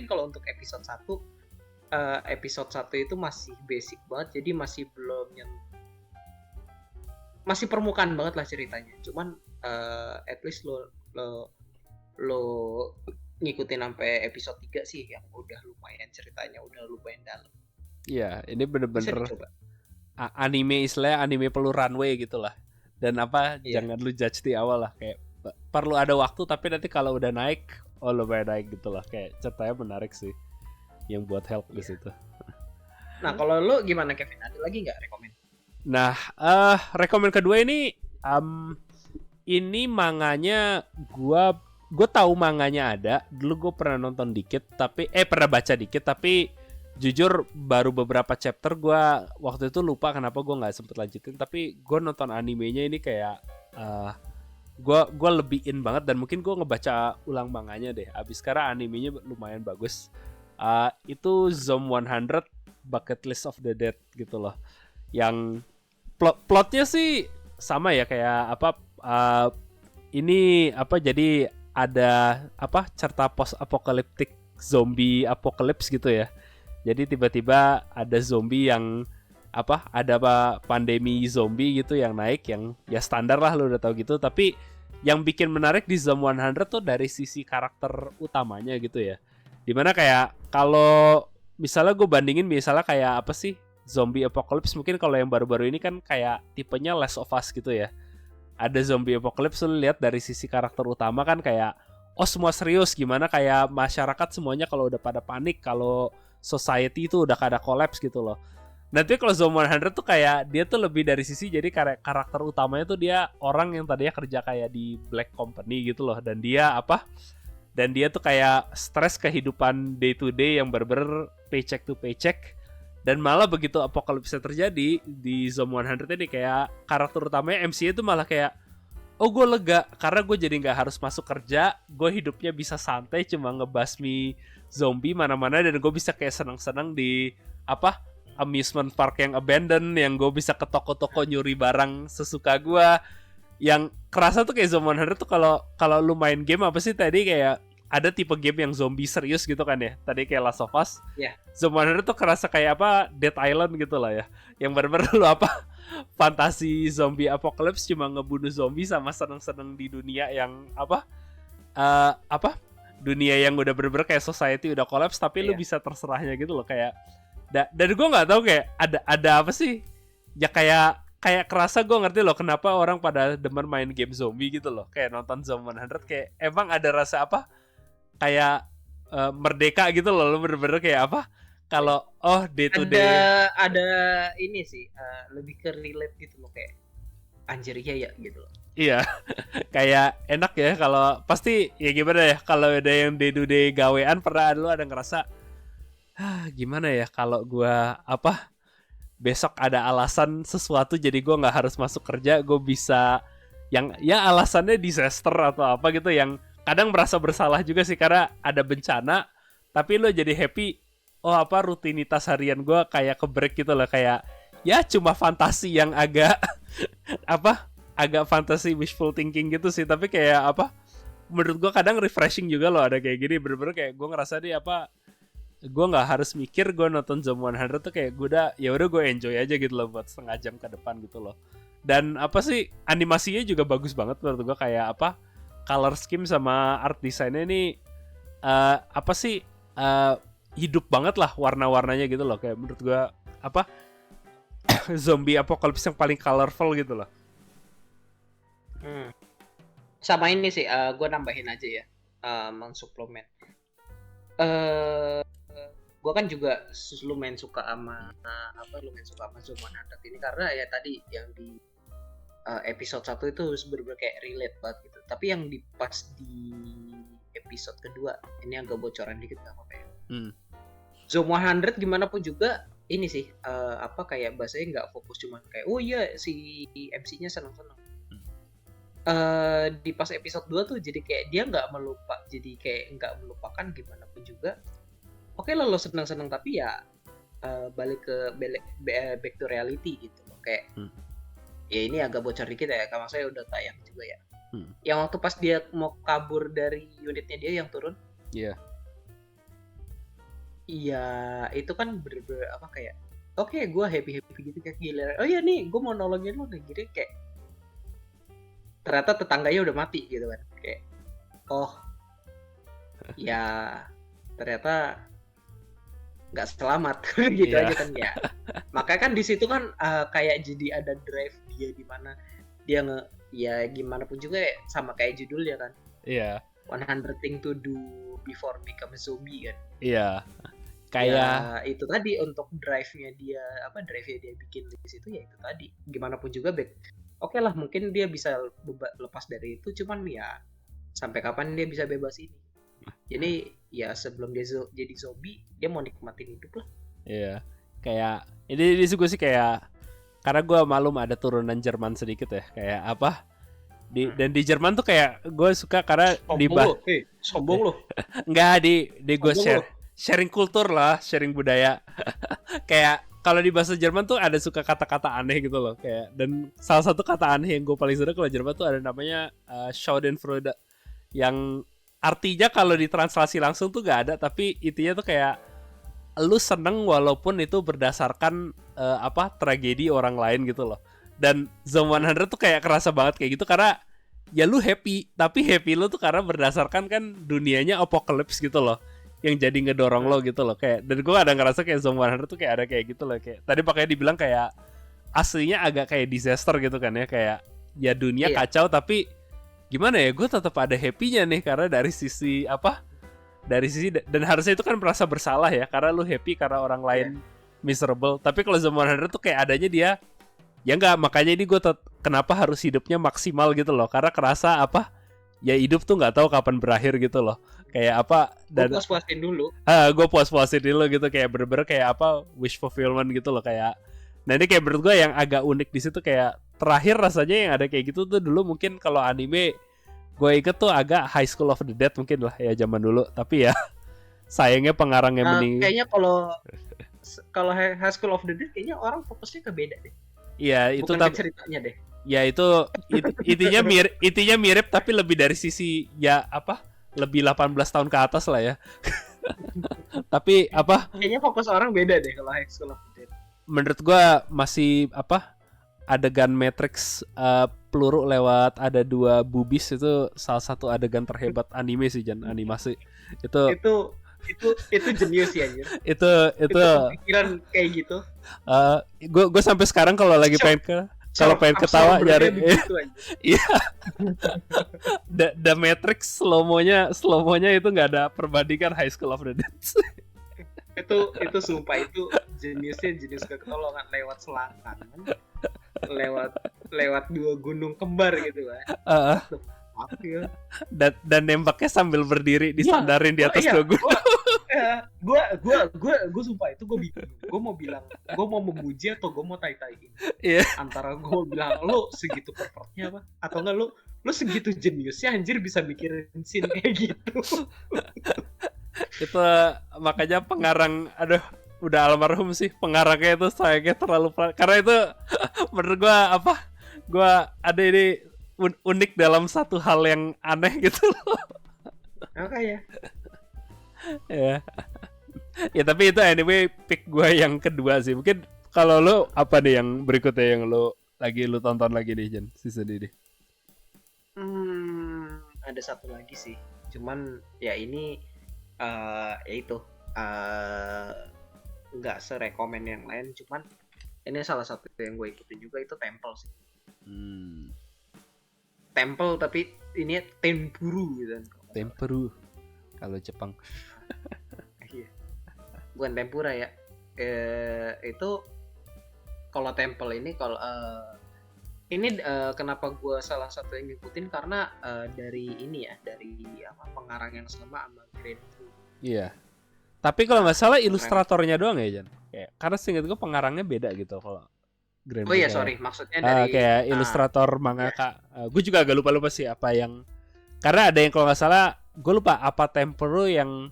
kalau untuk episode 1 itu masih basic banget, jadi masih belum masih permukaan banget lah ceritanya. Cuman at least lo ngikutin sampai episode 3 sih yang udah lumayan ceritanya udah lumayan dalam. Iya, ini Bisa bener-bener dicoba. anime istilahnya anime perlu runway gitu lah. Dan apa Iya. jangan lu judge di awal lah, kayak perlu ada waktu, tapi nanti kalau udah naik, oh lumayan naik gitu lah. Kayak ceritanya menarik sih yang buat help di Iya. situ. Nah, kalau lo gimana Kevin? Ada lagi nggak rekomend? Nah, rekomend kedua ini manganya gue tahu manganya ada. Dulu gue pernah nonton dikit, tapi pernah baca dikit, tapi jujur baru beberapa chapter gue waktu itu lupa kenapa gue nggak sempet lanjutin. Tapi gue nonton animenya ini kayak gue lebih in banget, dan mungkin gue ngebaca ulang manganya deh. Abis sekarang animenya lumayan bagus. Itu Zom 100 Bucket List of the Dead gitu loh. Yang plotnya sih sama ya kayak apa ini apa, jadi ada apa cerita post apokaliptik zombie apokalips gitu ya. Jadi tiba-tiba ada zombie yang apa, ada apa pandemi zombie gitu yang naik, yang ya standar lah lo udah tahu gitu. Tapi yang bikin menarik di Zom 100 tuh dari sisi karakter utamanya gitu ya. Dimana kayak kalau misalnya gue bandingin misalnya kayak apa sih, zombie apocalypse, mungkin kalau yang baru-baru ini kan kayak tipenya Last of Us gitu ya. Ada zombie apocalypse, lu lihat dari sisi karakter utama kan kayak oh semua serius, gimana kayak masyarakat semuanya kalau udah pada panik, kalau society itu udah kada collapse gitu loh. Nanti kalau Zombie 100 tuh kayak dia tuh lebih dari sisi, jadi karakter utamanya tuh dia orang yang tadinya kerja kayak di black company gitu loh, dan dia apa, dan dia tuh kayak stres kehidupan day to day yang bener-bener paycheck to paycheck. Dan malah begitu apokalipsnya terjadi di Zom 100 ini, kayak karakter utamanya MC itu malah kayak oh gue lega karena gue jadi gak harus masuk kerja, gue hidupnya bisa santai cuma ngebasmi zombie mana-mana, dan gue bisa kayak senang-senang di apa amusement park yang abandoned, yang gue bisa ke toko-toko nyuri barang sesuka gue. Yang kerasa tuh kayak Zom 100 tuh kalau lu main game apa sih tadi, kayak ada tipe game yang zombie serius gitu kan ya. Tadi kayak Last of Us. Yeah. Zom 100 tuh kerasa kayak apa Dead Island gitu lah ya. Yang bener-bener lu apa fantasi zombie apocalypse, cuma ngebunuh zombie sama seneng-seneng di dunia yang apa dunia yang udah bener-bener kayak society udah collapse, tapi lu bisa terserahnya gitu loh. Kayak dan gue nggak tahu kayak ada apa sih ya, kayak kerasa gue ngerti loh kenapa orang pada demen main game zombie gitu loh. Kayak nonton Zom 100 kayak emang ada rasa apa kayak merdeka gitu loh. Lu bener-bener kayak apa kalau day to day ada ini sih lebih ke relate gitu loh, kayak anjir ya gitu loh. Iya. Kayak enak ya kalau pasti ya gimana ya, kalau ada yang day to day gawean, pernah lu ada ngerasa gimana ya kalau gue apa besok ada alasan sesuatu jadi gue nggak harus masuk kerja, gue bisa yang ya alasannya disaster atau apa gitu, yang kadang merasa bersalah juga sih karena ada bencana, tapi lo jadi happy, oh apa rutinitas harian gue kayak ke break gitu loh. Kayak ya cuma fantasi yang agak apa agak fantasi wishful thinking gitu sih, tapi kayak apa menurut gue kadang refreshing juga loh ada kayak gini. Bener-bener kayak gue ngerasa nih apa gue nggak harus mikir, gue nonton Zom 100 tuh kayak gue udah gue enjoy aja gitu loh buat setengah jam ke depan gitu loh. Dan apa sih animasinya juga bagus banget menurut gue, kayak apa color scheme sama art desainnya ini apa sih hidup banget lah warna-warnanya gitu loh. Kayak menurut gue apa zombie apocalypse yang paling colorful gitu loh. Sama ini sih gue nambahin aja ya, mensuplemen. Gue kan juga lumayan suka sama Zom 100 ini karena ya tadi yang di episode 1 itu bener-bener kayak relate banget gitu. Tapi yang pas di episode kedua ini agak bocoran dikit gak apa-apa ya. Zom 100 gimana pun juga ini sih apa kayak bahasanya nggak fokus cuma kayak oh iya si MC-nya senang-senang. Di pas episode 2 tuh jadi kayak dia nggak melupakan gimana pun juga. Oke lah lo senang-senang, tapi ya balik ke back to reality gitu loh. Kayak ya ini agak bocor dikit ya, kalau saya udah tayang juga ya. Yang waktu pas dia mau kabur dari unitnya dia yang turun. Iya. Iya, itu kan bener-bener apa kayak oke, gue happy gitu kayak gila. Oh iya nih, gue mau nolongin lo nih, gitu kayak ternyata tetangganya udah mati gitu kan. Kayak oh ya ternyata nggak selamat gitu Iya. aja kan ya. Makanya kan di situ kan kayak jadi ada drive dia di mana dia ya gimana pun juga ya, sama kayak judulnya kan. Iya. 100 things to do before become a zombie kan. Iya. Ya itu tadi untuk drive-nya dia bikin di situ ya itu tadi. Gimana pun juga oke lah mungkin dia bisa lepas dari itu, cuman ya sampai kapan dia bisa bebas ini. Jadi ya sebelum dia jadi zombie dia mau nikmatin hidup lah. Iya. Kayak ini gue sih kayak karena gue malum ada turunan Jerman sedikit ya, kayak apa dan di Jerman tuh kayak gue suka karena sombong loh. Enggak di gue sharing kultur lah, sharing budaya. Kayak kalau di bahasa Jerman tuh ada suka kata-kata aneh gitu loh, kayak dan salah satu kata aneh yang gue paling suka kalau Jerman tuh ada namanya Schadenfreude, yang artinya kalau ditranslasi langsung tuh gak ada, tapi intinya tuh kayak lu seneng walaupun itu berdasarkan tragedi orang lain gitu loh. Dan Zone 100 tuh kayak kerasa banget kayak gitu karena ya lu happy, tapi happy lu tuh karena berdasarkan kan dunianya apocalypse gitu loh, yang jadi ngedorong lo gitu loh. Kayak dan gue ada ngerasa kayak Zone 100 tuh kayak ada kayak gitu loh, kayak tadi pakanya dibilang kayak aslinya agak kayak disaster gitu kan ya, kayak ya dunia kacau tapi gimana ya gue tetap ada happy-nya nih karena dari sisi dan harusnya itu kan merasa bersalah ya karena lu happy karena orang lain miserable. Tapi kalau Zone 100 tuh kayak adanya dia ya enggak, makanya ini gue kenapa harus hidupnya maksimal gitu loh, karena kerasa ya hidup tuh nggak tahu kapan berakhir gitu loh, kayak dan gue puas-puasin dulu. Gue puas-puasin dulu gitu, kayak bener-bener kayak wish fulfillment gitu loh. Kayak nah ini kayak menurut gue yang agak unik di situ, kayak terakhir rasanya yang ada kayak gitu tuh dulu mungkin kalau anime gue inget tuh agak High School of the Dead mungkin lah ya zaman dulu, tapi ya sayangnya pengarangnya meninggal. Kayaknya kalau High School of the Dead kayaknya orang fokusnya ke beda deh. Iya, itu ceritanya deh. Ya itu intinya mirip tapi lebih dari sisi ya lebih 18 tahun ke atas lah ya. Tapi kayaknya fokus orang beda deh kalau High School of the Dead. Menurut gua masih adegan Matrix peluru lewat ada 2 bubis itu salah satu adegan terhebat anime sih, Jan, animasi. Itu jenius ya anjir. Itu pikiran kayak gitu. Gue sampai sekarang kalau lagi pengen ketawa nyari iya. The Matrix slow-monya itu nggak ada perbandingan High School of the Dead. itu sumpah itu jenius ketolongan lewat selangkang, lewat 2 gunung kembar gitu kan. Dan nembaknya sambil berdiri disandarin di atas 2 gunung. Gue sumpah itu gue bingung. Gue mau bilang, gue mau memuji atau gue mau tai-taiin. Antara gue mau bilang lo segitu perfectnya apa, atau enggak lo segitu jeniusnya anjir bisa mikirin scene kayak gitu. Itu makanya pengarang, udah almarhum sih pengarangnya itu, sayangnya terlalu karena itu menurut gue ada ini unik dalam satu hal yang aneh gitu loh. Makanya ya tapi itu anyway pick gue yang kedua sih. Mungkin kalau lo apa nih yang berikutnya yang lo tonton lagi nih, Jan, season ini? Ada satu lagi sih, cuman ya ini ya itu nggak serekomen yang lain, cuman ini salah satu yang gue ikutin juga, itu Temple sih. Temple tapi ini Tenpuru gitu kan. Tenpuru kalau Jepang. Bukan tempura ya. Itu kalau Temple ini kenapa gue salah satu yang ngikutin karena dari ini ya, dari pengarang yang sama Grandfu. Iya. Tapi kalau nggak salah ilustratornya doang ya, Jan. Kayak karena seingat gue pengarangnya beda gitu kalau Grandfu. Oh iya, sorry, maksudnya dari kayak ilustrator mangaka. Gue juga agak lupa sih apa yang, karena ada yang kalau nggak salah gue lupa apa Temple yang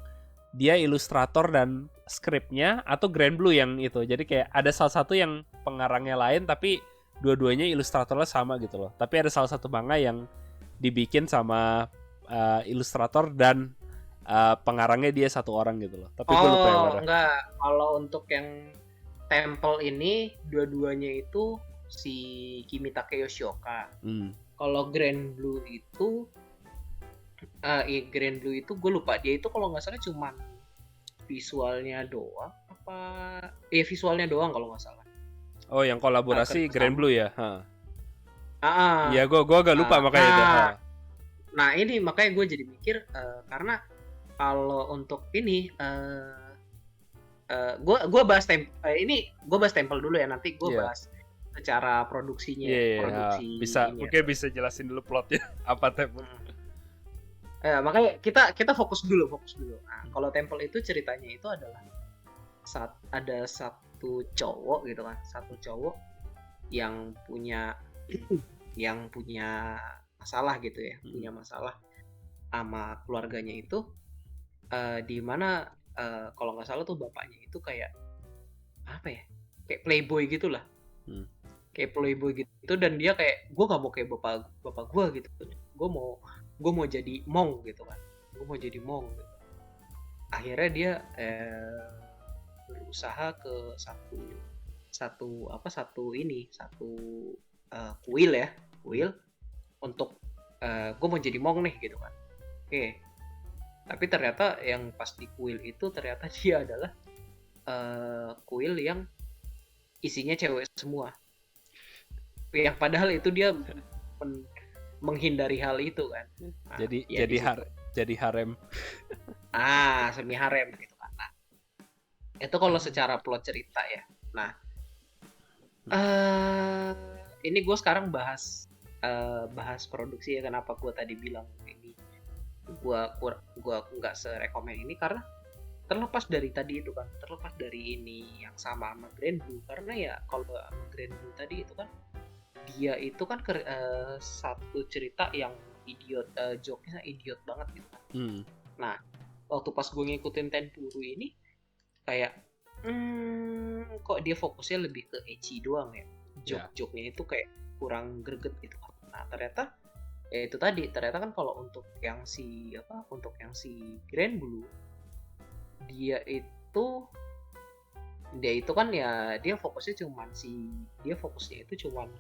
dia ilustrator dan skripnya, atau Grand Blue yang itu. Jadi kayak ada salah satu yang pengarangnya lain tapi dua-duanya ilustratornya sama gitu loh. Tapi ada salah satu manga yang dibikin sama ilustrator dan pengarangnya dia satu orang gitu loh. Tapi gue lupa yang mana. Enggak. Kalau untuk yang Temple ini dua-duanya itu si Kimitake Yoshioka. Kalau Grand Blue itu Grand Blue itu gue lupa, dia itu kalau nggak salah cuman visualnya doang apa visualnya doang kalau nggak salah. Oh, yang kolaborasi Grand Blue ya? Iya, gue agak lupa makanya itu. Nah ini makanya gue jadi mikir karena kalau untuk ini gue bahas ini gue bahas Temple dulu ya, nanti gue bahas secara produksinya. Bisa mungkin bisa jelasin dulu plotnya apa Temple. Makanya kita fokus dulu. Nah, kalau Temple itu ceritanya itu adalah ada satu cowok gitu kan, satu cowok yang punya masalah gitu ya, punya masalah sama keluarganya itu, di mana kalau nggak salah tuh bapaknya itu kayak apa ya, kayak playboy gitulah, kayak playboy gitu, dan dia kayak gue nggak mau kayak bapak gue gitu, gue mau jadi monk gitu kan, gitu. Akhirnya dia berusaha ke satu kuil untuk gue mau jadi monk nih gitu kan. Oke. Tapi ternyata yang pas di kuil itu ternyata dia adalah kuil yang isinya cewek semua. Yang padahal itu dia menghindari hal itu kan. Nah, jadi harem. Semi harem gitu kan. Nah, itu kalau secara plot cerita ya. Nah, ini gue sekarang bahas produksi ya, kenapa gue tadi bilang ini gue nggak serekomen ini karena terlepas dari ini yang sama Grand Blue, karena ya kalau sama Grand Blue tadi itu kan dia itu kan satu cerita yang idiot, joke-nya idiot banget gitu kan. Nah, waktu pas gue ngikutin Tenpuru ini kayak kok dia fokusnya lebih ke ecchi doang ya, joke-joke-nya itu kayak kurang greget gitu kan. Nah, ternyata itu tadi, ternyata kan kalau untuk yang si Grand Blue, dia itu kan ya dia fokusnya itu cuman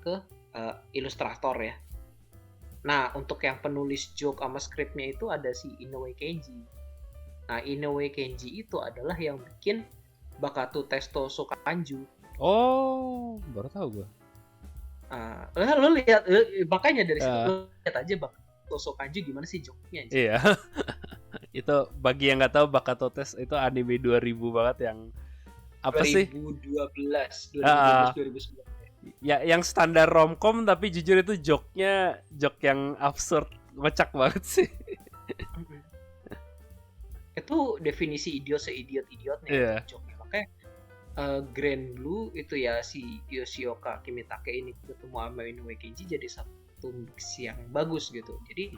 ke ilustrator ya. Nah, untuk yang penulis joke sama skripnya itu ada si Inoue Kenji. Nah, Inoue Kenji itu adalah yang bikin Bakatu Testo Sokanju. Oh, baru tahu gue. Lo lihat, makanya dari situ lo lihat aja Bakatu Sokanju gimana sih joke-nya. Iya. Itu bagi yang nggak tahu, Bakatu Test itu anime 2000 banget yang apa 2012, sih? 2011. Ya, yang standar romcom tapi jujur itu joke-nya joke yang absurd, ngocak banget sih. Itu definisi idiot seidiot-idiotnya joke-nya. Makanya Grand Blue itu ya si Yoshioka Kimitake ini ketemu sama Inoue Kenji jadi satu mix yang bagus gitu. Jadi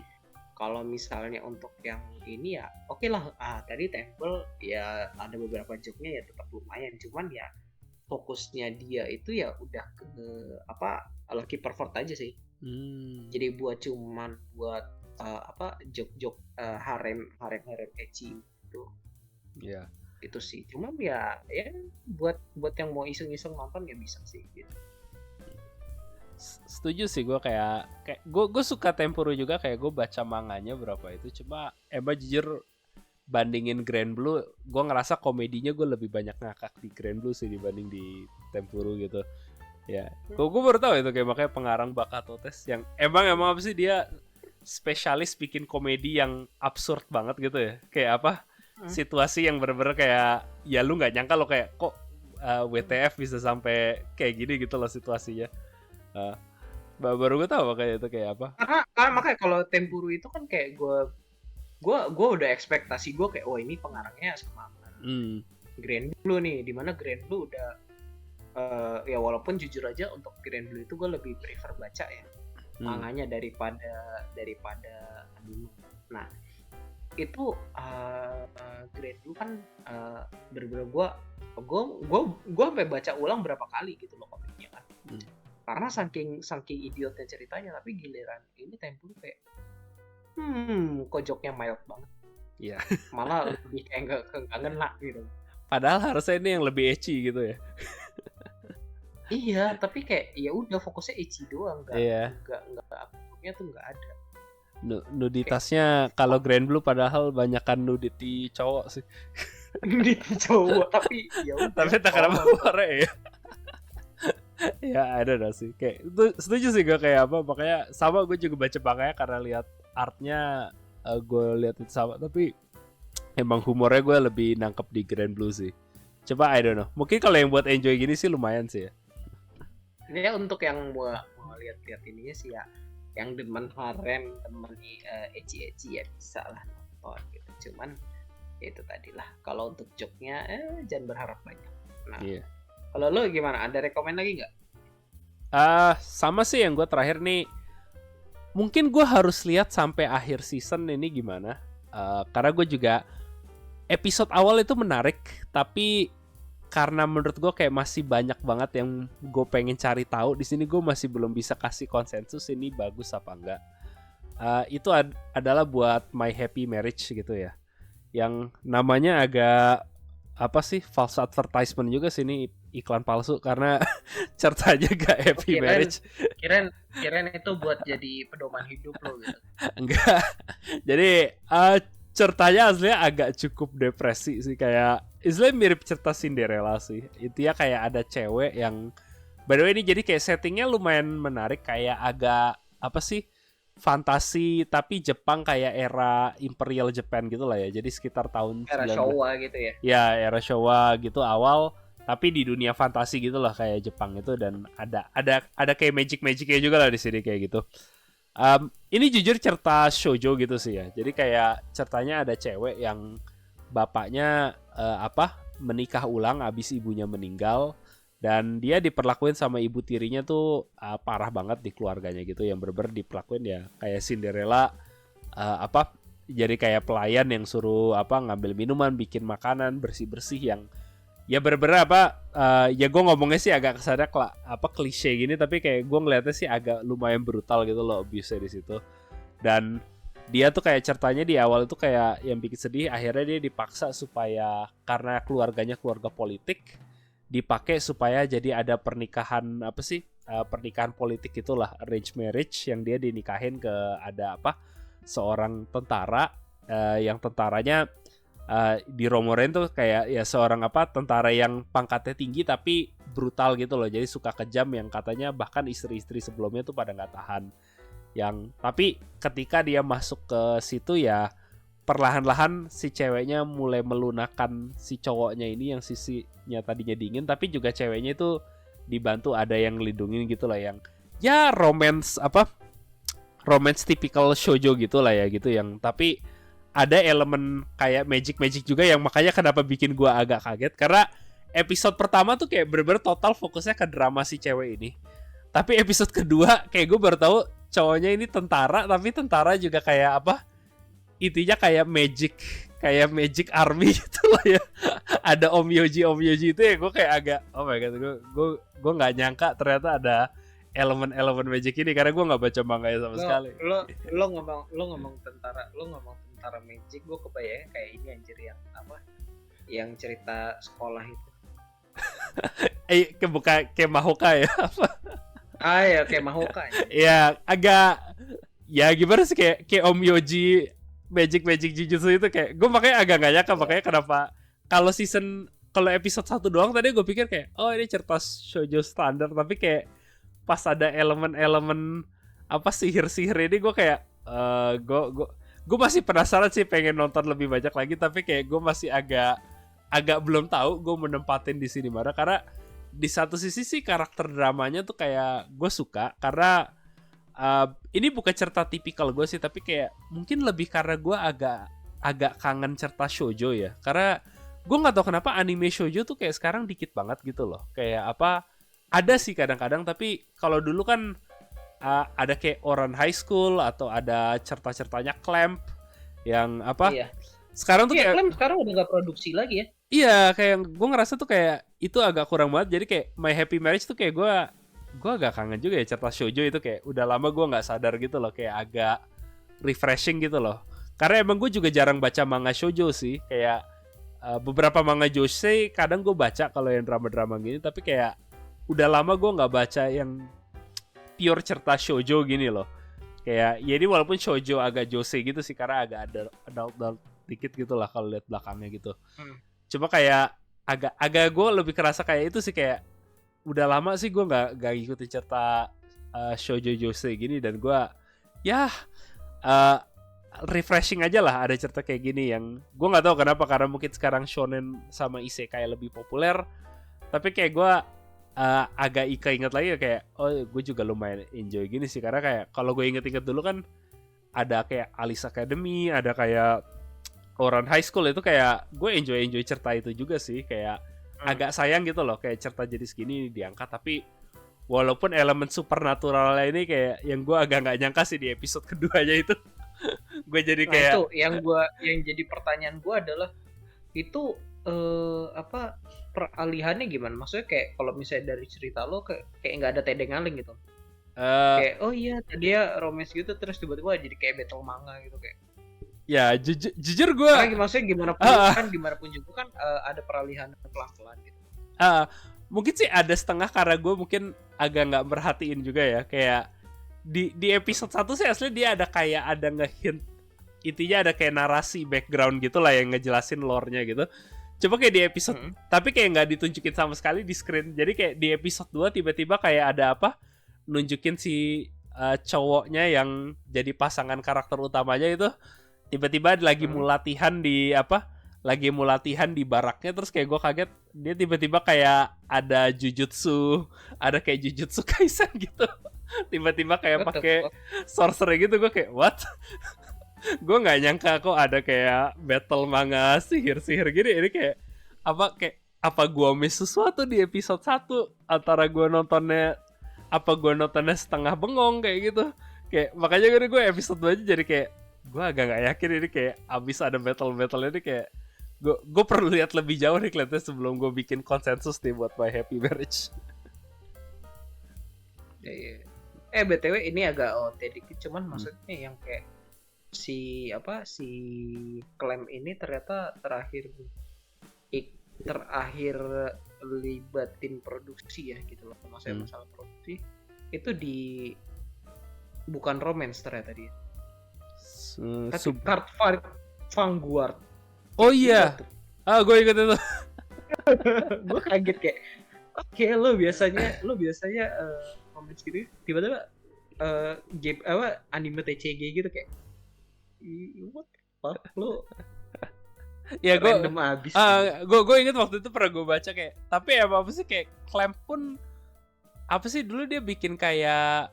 kalau misalnya untuk yang ini ya oke lah, tadi Temple ya ada beberapa joke-nya ya tetap lumayan, cuman ya fokusnya dia itu ya udah ke Lucky Pervert aja sih. Jadi buat joke-joke harem ecchi gitu. Iya. Itu sih. Cuma ya buat yang mau iseng-iseng nonton ya bisa sih gitu. Setuju sih gue, kayak gue suka Tempuru juga, kayak gue baca manganya berapa itu, cuma jujur bandingin Grand Blue, gue ngerasa komedinya gue lebih banyak ngakak di Grand Blue sih dibanding di Tempuru gitu ya. Gue baru tahu itu, kayak makanya pengarang Bakatu Test yang emang apa sih, dia spesialis bikin komedi yang absurd banget gitu ya, kayak apa situasi yang bener-bener kayak ya lu nggak nyangka lo, kayak kok WTF bisa sampai kayak gini gitu loh situasinya. Baru gue tahu makanya itu kayak apa. Karena makanya kalau Tempuru itu kan kayak gue udah ekspektasi gue kayak ini pengarangnya sama Grand Blue nih, dimana Grand Blue udah ya walaupun jujur aja untuk Grand Blue itu gue lebih prefer baca ya manganya daripada anime. Nah, itu Grand Blue kan bener-bener gue sampai baca ulang berapa kali gitu loh komiknya kan. Karena saking idiotnya ceritanya, tapi giliran ini Temple kayak kok joknya mild banget. Iya. Malah lebih kayak nggak ngena gitu. Padahal harusnya ini yang lebih ecchi gitu ya. Iya, tapi kayak ya udah fokusnya ecchi doang, nggak apapun tuh nggak ada. Nuditasnya kalau Grand Blue padahal banyakan nudity cowok sih. Nudity cowok, tapi ya udah. Tapi tak kenapa Korea ya. Ya ada dah sih, kayak itu setuju sih gue kayak apa, makanya sama gue juga baca manganya karena lihat artnya, gue lihat itu sama, tapi emang humornya gue lebih nangkep di Grand Blue sih. Coba I don't know, mungkin kalau yang buat enjoy gini sih lumayan sih ya. Ini ya untuk yang mau lihat ininya sih ya, yang demen harem, demen ecchi ya bisa lah nonton gitu. Cuman ya itu tadi lah, kalau untuk joknya jangan berharap banyak. Nah, kalau lo gimana? Ada rekomen lagi nggak? Sama sih yang gue terakhir nih. Mungkin gue harus lihat sampai akhir season ini gimana. Karena gue juga episode awal itu menarik, tapi karena menurut gue kayak masih banyak banget yang gue pengen cari tahu. Di sini gue masih belum bisa kasih konsensus ini bagus apa enggak. Itu adalah buat My Happy Marriage gitu ya. Yang namanya agak apa sih, false advertisement juga sih, ini iklan palsu karena ceritanya gak happy marriage. Kirain itu buat jadi pedoman hidup lo gitu. Enggak. Jadi ceritanya aslinya agak cukup depresi sih, kayak istilahnya mirip cerita Cinderella sih. Intinya kayak ada cewek yang, by the way ini jadi kayak settingnya lumayan menarik, kayak agak apa sih, fantasi tapi Jepang kayak era Imperial Japan gitu lah ya. Jadi sekitar tahun era Showa gitu ya. Ya, era Showa gitu awal, tapi di dunia fantasi gitu lah kayak Jepang itu, dan ada kayak magic-magicnya juga lah di sini kayak gitu. Ini jujur cerita shoujo gitu sih ya. Jadi kayak ceritanya ada cewek yang bapaknya menikah ulang abis ibunya meninggal. Dan dia diperlakuin sama ibu tirinya tuh parah banget di keluarganya gitu, yang bener-bener diperlakuin ya kayak Cinderella, jadi kayak pelayan yang suruh ngambil minuman, bikin makanan, bersih-bersih, yang ya bener-bener ya gue ngomongnya sih agak kesannya klise gini, tapi kayak gue ngeliatnya sih agak lumayan brutal gitu loh abuse-nya di situ. Dan dia tuh kayak ceritanya di awal itu kayak yang bikin sedih, akhirnya dia dipaksa supaya, karena keluarganya keluarga politik, dipakai supaya jadi ada pernikahan pernikahan politik itulah, arranged marriage, yang dia dinikahin ke seorang tentara, yang tentaranya diromorin tuh kayak ya seorang tentara yang pangkatnya tinggi tapi brutal gitu loh, jadi suka kejam, yang katanya bahkan istri-istri sebelumnya tuh pada nggak tahan. Yang tapi ketika dia masuk ke situ ya perlahan-lahan si ceweknya mulai melunakan si cowoknya ini yang sisinya tadinya dingin, tapi juga ceweknya itu dibantu ada yang ngelindungin gitu lah, yang ya romance typical shoujo gitu lah ya gitu, yang tapi ada elemen kayak magic juga, yang makanya kenapa bikin gua agak kaget, karena episode pertama tuh kayak bener-bener total fokusnya ke drama si cewek ini, tapi episode kedua kayak gue baru tahu cowoknya ini tentara, tapi tentara juga kayak intinya kayak magic army gitu lah ya. Ada Om Yoji itu ya, gue kayak agak oh my god, gue nggak nyangka ternyata ada elemen magic ini, karena gue nggak baca manganya sama sekali. Lo ngomong tentara magic, gue kebayang kayak ini anjir, yang cerita sekolah itu. Bukan kayak Mahoka ya? Ya kayak Mahoka. Ya agak ya gimana sih, kayak Om Yoji magic jujutsu itu, kayak gue makanya agak gak nyangka, makanya kenapa kalau episode 1 doang tadi gue pikir kayak oh ini cerita shoujo standar, tapi kayak pas ada elemen sihir ini gue kayak gue masih penasaran sih, pengen nonton lebih banyak lagi, tapi kayak gue masih agak belum tahu gue menempatin di sini mana, karena di satu sisi sih karakter dramanya tuh kayak gue suka, karena ini bukan cerita tipikal gue sih, tapi kayak mungkin lebih karena gue agak kangen cerita shoujo ya, karena gue nggak tahu kenapa anime shoujo tuh kayak sekarang dikit banget gitu loh, kayak ada sih kadang-kadang, tapi kalau dulu kan ada kayak Ouran High School, atau ada cerita-ceritanya Clamp yang apa? Iya. Sekarang tuh Iya, kayak Clem sekarang udah nggak produksi lagi ya. iya kayak gue ngerasa tuh kayak itu agak kurang banget. Jadi kayak My Happy Marriage tuh kayak gue agak kangen juga ya cerita shoujo itu, kayak udah lama gue nggak sadar gitu loh, kayak agak refreshing gitu loh. Karena emang gue juga jarang baca manga shoujo sih, kayak beberapa manga josei kadang gue baca kalau yang drama-drama gini, tapi kayak udah lama gue nggak baca yang pure cerita shoujo gini loh. Kayak ya ini walaupun shoujo agak josei gitu sih, karena agak ada adult dikit gitu lah kalau lihat belakangnya gitu. Cuma kayak agak gue lebih kerasa kayak itu sih, kayak udah lama sih gue nggak ngikutin cerita shoujo josei gini, dan gue ya uh, refreshing aja lah ada cerita kayak gini yang gue nggak tahu kenapa, karena mungkin sekarang shonen sama isekai lebih populer, tapi kayak gue agak keinget lagi kayak oh gue juga lumayan enjoy gini sih, karena kayak kalau gue inget-inget dulu kan ada kayak Alice Academy, ada kayak Ouran High School, itu kayak gue enjoy cerita itu juga sih, kayak agak sayang gitu loh kayak cerita jadi segini diangkat, tapi walaupun elemen supernaturalnya ini kayak yang gue agak nggak nyangka sih di episode keduanya itu. Gue jadi kayak itu yang jadi pertanyaan gue adalah itu apa peralihannya gimana? Maksudnya kayak kalau misalnya dari cerita lo kayak nggak ada tedeng-aling gitu. Kayak oh iya tadi ya romance gitu, terus tiba-tiba jadi kayak battle manga gitu kayak. Ya jujur gue. Maksudnya gimana pun juga kan ada peralihan pelan-pelan gitu. Mungkin sih ada setengah karena gue mungkin agak nggak merhatiin juga ya, kayak di episode 1 sih asli dia ada nge-hint, intinya ada kayak narasi background gitu lah yang ngejelasin lore-nya gitu. Coba kayak di episode tapi kayak nggak ditunjukin sama sekali di screen. Jadi kayak di episode 2 tiba-tiba kayak ada apa nunjukin si cowoknya yang jadi pasangan karakter utamanya itu tiba-tiba lagi mulatihan di lagi mulatihan di baraknya, terus kayak gue kaget dia tiba-tiba kayak ada kayak Jujutsu Kaisen gitu. Tiba-tiba kayak pakai sorcerer gitu, gue kayak what? Gue nggak nyangka kok ada kayak battle manga sihir-sihir gini. Ini kayak apa gue miss sesuatu di episode 1 antara gue nontonnya setengah bengong kayak gitu. Kayak makanya gue episode 2 aja jadi kayak gue agak nggak yakin ini kayak abis ada battle ini kayak gue perlu lihat lebih jauh nih kelihatannya sebelum gue bikin konsensus nih buat My Happy Marriage. Iya. BTW ini agak OT dikit, cuman maksudnya yang kayak si Clem ini ternyata terakhir libatin produksi ya gitu loh. Masalah produksi itu bukan romance ternyata dia. Tapi Card Vanguard. Oh iya. Gue inget itu. Gue kaget kayak oke, lo biasanya romance gitu tiba-tiba game anime TCG gitu kayak what the fuck lo. Ya gue inget waktu itu pernah gue baca kayak, tapi apa sih kayak Clamp pun apa sih dulu dia bikin kayak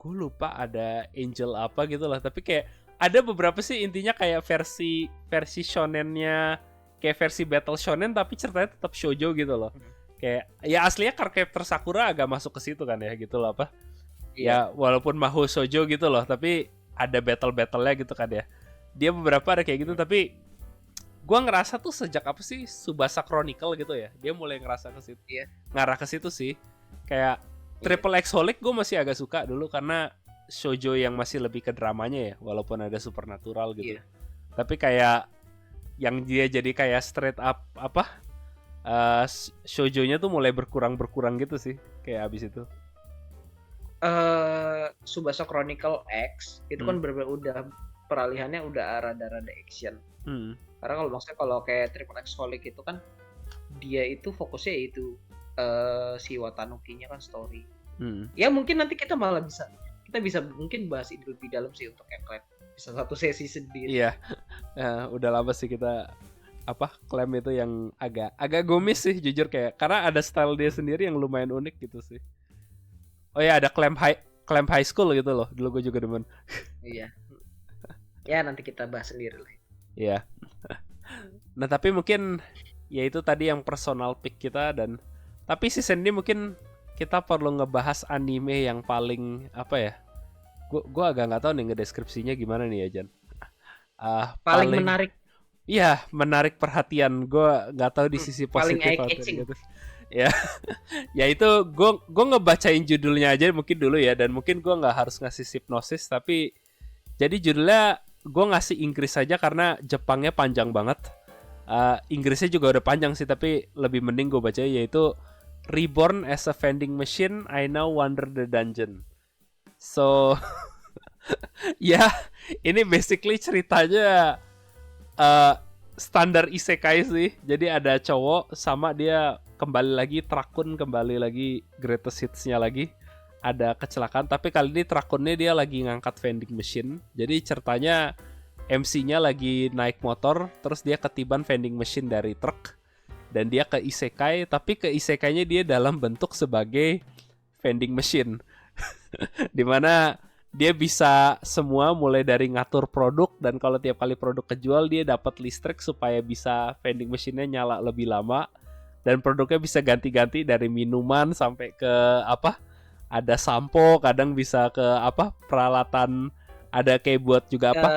gue lupa ada Angel apa gitu lah, tapi kayak ada beberapa sih intinya kayak versi shonennya kayak versi battle shonen tapi ceritanya tetap shoujo gitu loh. Kayak ya aslinya karakter Sakura agak masuk ke situ kan ya gitu loh apa. Ya walaupun mahou shoujo gitu loh, tapi ada battle-nya gitu kan ya. Dia beberapa ada kayak gitu, tapi gua ngerasa tuh sejak apa sih Tsubasa Chronicle gitu ya. Dia mulai ngerasa ke situ. Ngarah ke situ sih. Kayak Triple X Holic gue masih agak suka dulu karena shoujo yang masih lebih ke dramanya ya, walaupun ada supernatural gitu. Tapi kayak yang dia jadi kayak straight up shoujo-nya tuh mulai berkurang gitu sih kayak abis itu. Tsubasa Chronicle X itu kan bener-bener udah peralihannya udah rada-rada action. Karena kalau kayak Triple X Holic itu kan dia itu fokusnya itu si Watanuki-nya kan story. Ya mungkin nanti kita bisa mungkin bahas itu lebih dalam sih untuk yang Clamp. Bisa satu sesi sendiri. Iya. Udah lama sih kita Clamp itu yang agak gomis sih jujur, kayak karena ada style dia sendiri yang lumayan unik gitu sih. Oh ya ada Clamp High School gitu loh. Dulu gue juga demen. Iya. Ya nanti kita bahas sendiri lah. Iya. Nah tapi mungkin ya itu tadi yang personal pick kita, dan tapi season ini mungkin kita perlu ngebahas anime yang paling apa ya? Gue agak nggak tahu nih ngedeskripsinya gimana nih ya Jan. Paling paling menarik, iya menarik perhatian gue, nggak tahu di sisi paling positif eye atau catching. negatif ya. Ya itu gue ngebacain judulnya aja mungkin dulu ya, dan mungkin gue nggak harus ngasih hipnosis, tapi jadi judulnya gue ngasih Inggris aja karena Jepangnya panjang banget. Inggrisnya juga udah panjang sih, tapi lebih mending gue baca, yaitu Reborn as a Vending Machine, I Now Wander the Dungeon. So ya ini basically ceritanya uh, standar isekai sih. Jadi ada cowok sama dia kembali lagi Trakun, kembali lagi greatest hits-nya lagi. Ada kecelakaan, tapi kali ini Trakunnya dia lagi ngangkat vending machine. Jadi ceritanya MC-nya lagi naik motor, terus dia ketiban vending machine dari truk, dan dia ke isekai, tapi ke isekainya dia dalam bentuk sebagai vending machine. Dimana dia bisa semua, mulai dari ngatur produk, dan kalau tiap kali produk kejual dia dapat listrik supaya bisa vending machine-nya nyala lebih lama, dan produknya bisa ganti-ganti dari minuman sampai ke apa, ada sampo, kadang bisa ke apa, peralatan, ada kayak buat juga apa.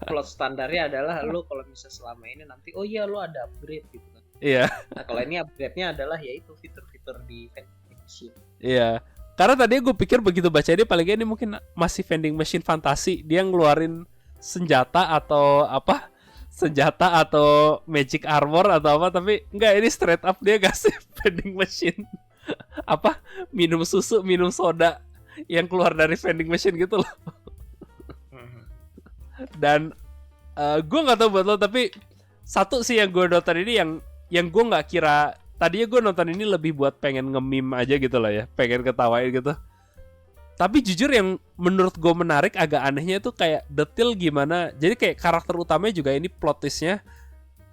Plot standarnya adalah lu kalau bisa selama ini nanti, oh iya lu ada upgrade gitu kan. Iya. Nah kalau ini upgrade-nya adalah yaitu fitur-fitur di vending machine. Iya. Karena tadi gue pikir begitu baca ini paling ini mungkin masih vending machine fantasi, dia ngeluarin senjata atau apa, senjata atau magic armor atau apa, tapi enggak, ini straight up dia kasih vending machine apa, minum susu, minum soda yang keluar dari vending machine gitu loh. Dan gue nggak tahu buat lo, tapi satu sih yang gue nonton ini yang gue nggak kira. Tadinya gue nonton ini lebih buat pengen nge-meme aja gitu lah ya, pengen ketawain gitu. Tapi jujur yang menurut gue menarik, agak anehnya tuh kayak detail gimana. Jadi kayak karakter utamanya juga, ini plot twistnya,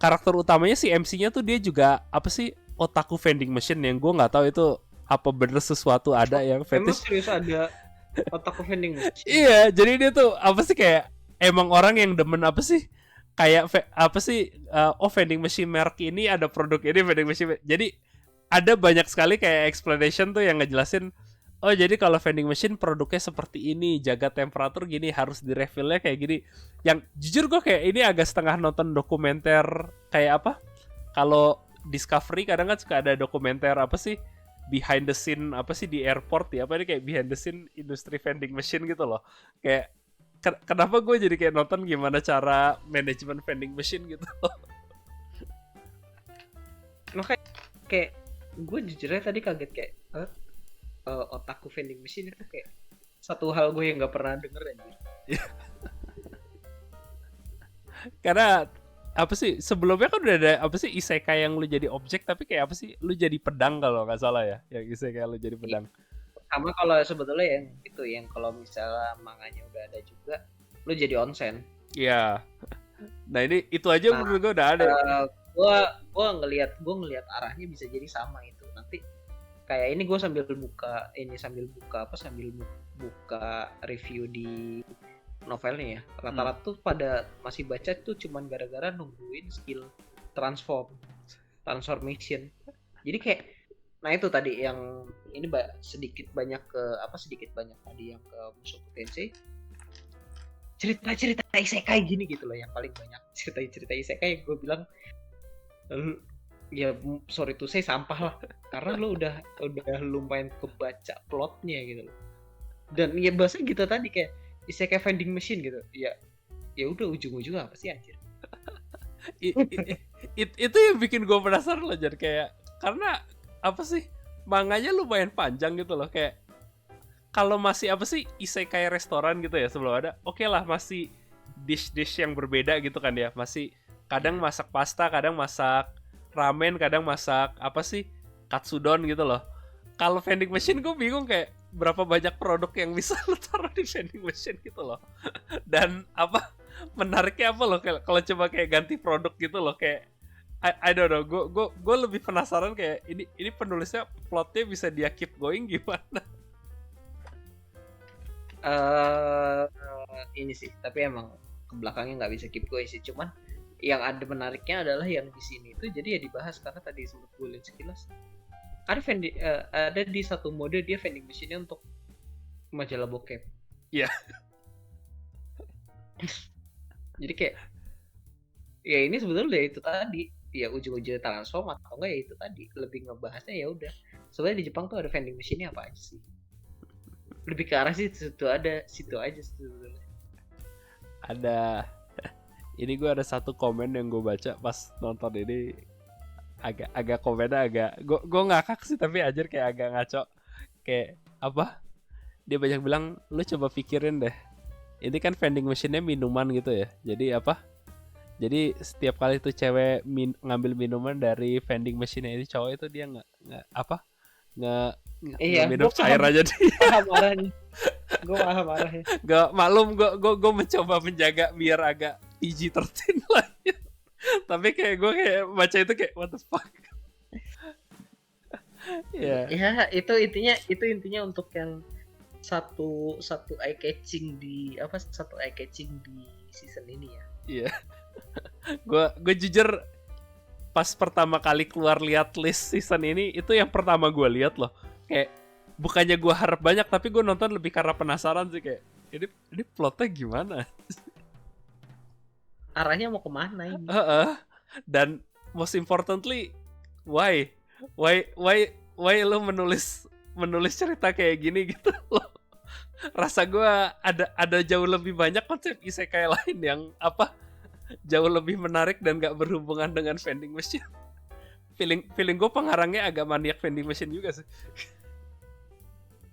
karakter utamanya si MC-nya tuh dia juga apa sih, otaku vending machine, yang gue nggak tahu itu apa bener sesuatu ada yang Emang fetish. serius ada otaku vending machine? Iya, jadi dia tuh apa sih, kayak emang orang yang demen apa sih, kayak apa sih, oh vending machine merek ini ada produk ini vending machine. Jadi ada banyak sekali kayak explanation tuh yang ngejelasin, oh jadi kalau vending machine produknya seperti ini, jaga temperatur gini, harus di refillnya kayak gini. Yang jujur gue kayak ini agak setengah nonton dokumenter kayak apa, kalau Discovery kadang kan suka ada dokumenter apa sih, behind the scene apa sih di airport ya, apa ini kayak behind the scene industri vending machine gitu loh. Kayak kenapa gue jadi kayak nonton gimana cara manajemen vending machine gitu. Makanya kayak gue jujurnya tadi kaget kayak otaku vending machine itu kayak satu hal gue yang nggak pernah denger anjir. Karena apa sih, sebelumnya kan udah ada apa sih isekai yang lu jadi objek, tapi kayak apa sih, lu jadi pedang kalau nggak salah ya, yang isekai lu jadi pedang. Sama kalau sebetulnya yang itu, yang kalau misalnya manganya udah ada juga, lu jadi onsen. Iya. Nah ini itu aja menurut gue udah ada. Gue ngelihat arahnya bisa jadi sama itu. Nanti kayak ini gue sambil buka review di novelnya ya. Rata-rata tuh pada masih baca tuh cuman gara-gara nungguin skill transformation. Jadi kayak, nah itu tadi yang ini sedikit banyak tadi yang ke Mushoku Tensei, cerita isekai gini gitu loh, yang paling banyak cerita isekai gue bilang ya sorry tuh saya sampah lah, karena lo udah lumayan kebaca plotnya gitu loh. Dan ya bahasa gitu tadi kayak isekai vending machine gitu, ya udah ujung-ujungnya apa sih anjir. Itu yang bikin gue penasaran loh, jadi kayak karena apa sih, manganya lumayan panjang gitu loh, kayak kalau masih apa sih isekai restoran gitu ya sebelum ada, oke lah, masih dish yang berbeda gitu kan ya, masih kadang masak pasta, kadang masak ramen, kadang masak apa sih, katsudon gitu loh. Kalau vending machine gue bingung kayak berapa banyak produk yang bisa lo taruh di vending machine gitu loh. Dan apa menariknya apa loh kalau coba kayak ganti produk gitu loh, kayak I don't know, gue lebih penasaran kayak ini penulisnya plotnya bisa dia keep going gimana. Ini sih, tapi emang ke belakangnya nggak bisa keep going sih. Cuman yang ada menariknya adalah yang di sini itu jadi ya dibahas, karena tadi sempat gue lihat sekilas ada di satu mode dia vending machine-nya untuk majalah bokep. Iya. Jadi kayak ya ini sebetulnya itu tadi ya ujung-ujungnya transform atau enggak ya itu tadi lebih ngebahasnya ya udah sebenarnya di Jepang tuh ada vending machine-nya apa aja sih, lebih ke arah sih situ aja sebetulnya. Ada ini gue ada satu komen yang gue baca pas nonton ini, agak komennya agak gue ngakak sih tapi ajar kayak agak ngaco. Kayak apa? Dia banyak bilang lu coba pikirin deh. Ini kan vending machine-nya minuman gitu ya. Jadi apa? Jadi setiap kali tuh cewek ngambil minuman dari vending machine-nya ini, cowok itu dia nggak apa? Nggak Iya, minum gue cair aja dia. paham arahnya. Gue paham arahnya. Gak maklum, gue mencoba menjaga biar agak PG-13 lah. Tapi kayak gue kayak baca itu kayak what the fuck. Ya. Ya, itu intinya untuk yang satu eye catching di season ini ya. Iya. Gue jujur pas pertama kali keluar lihat list season ini itu yang pertama gue lihat loh. Kayak bukannya gue harap banyak tapi gue nonton lebih karena penasaran sih, kayak ini plotnya gimana? Arahnya mau kemana ini? Dan most importantly, why lo menulis cerita kayak gini gitu loh. Rasa gue ada jauh lebih banyak konsep isekai lain yang apa jauh lebih menarik dan gak berhubungan dengan vending machine. Feeling gue pengarangnya agak maniak vending machine juga sih.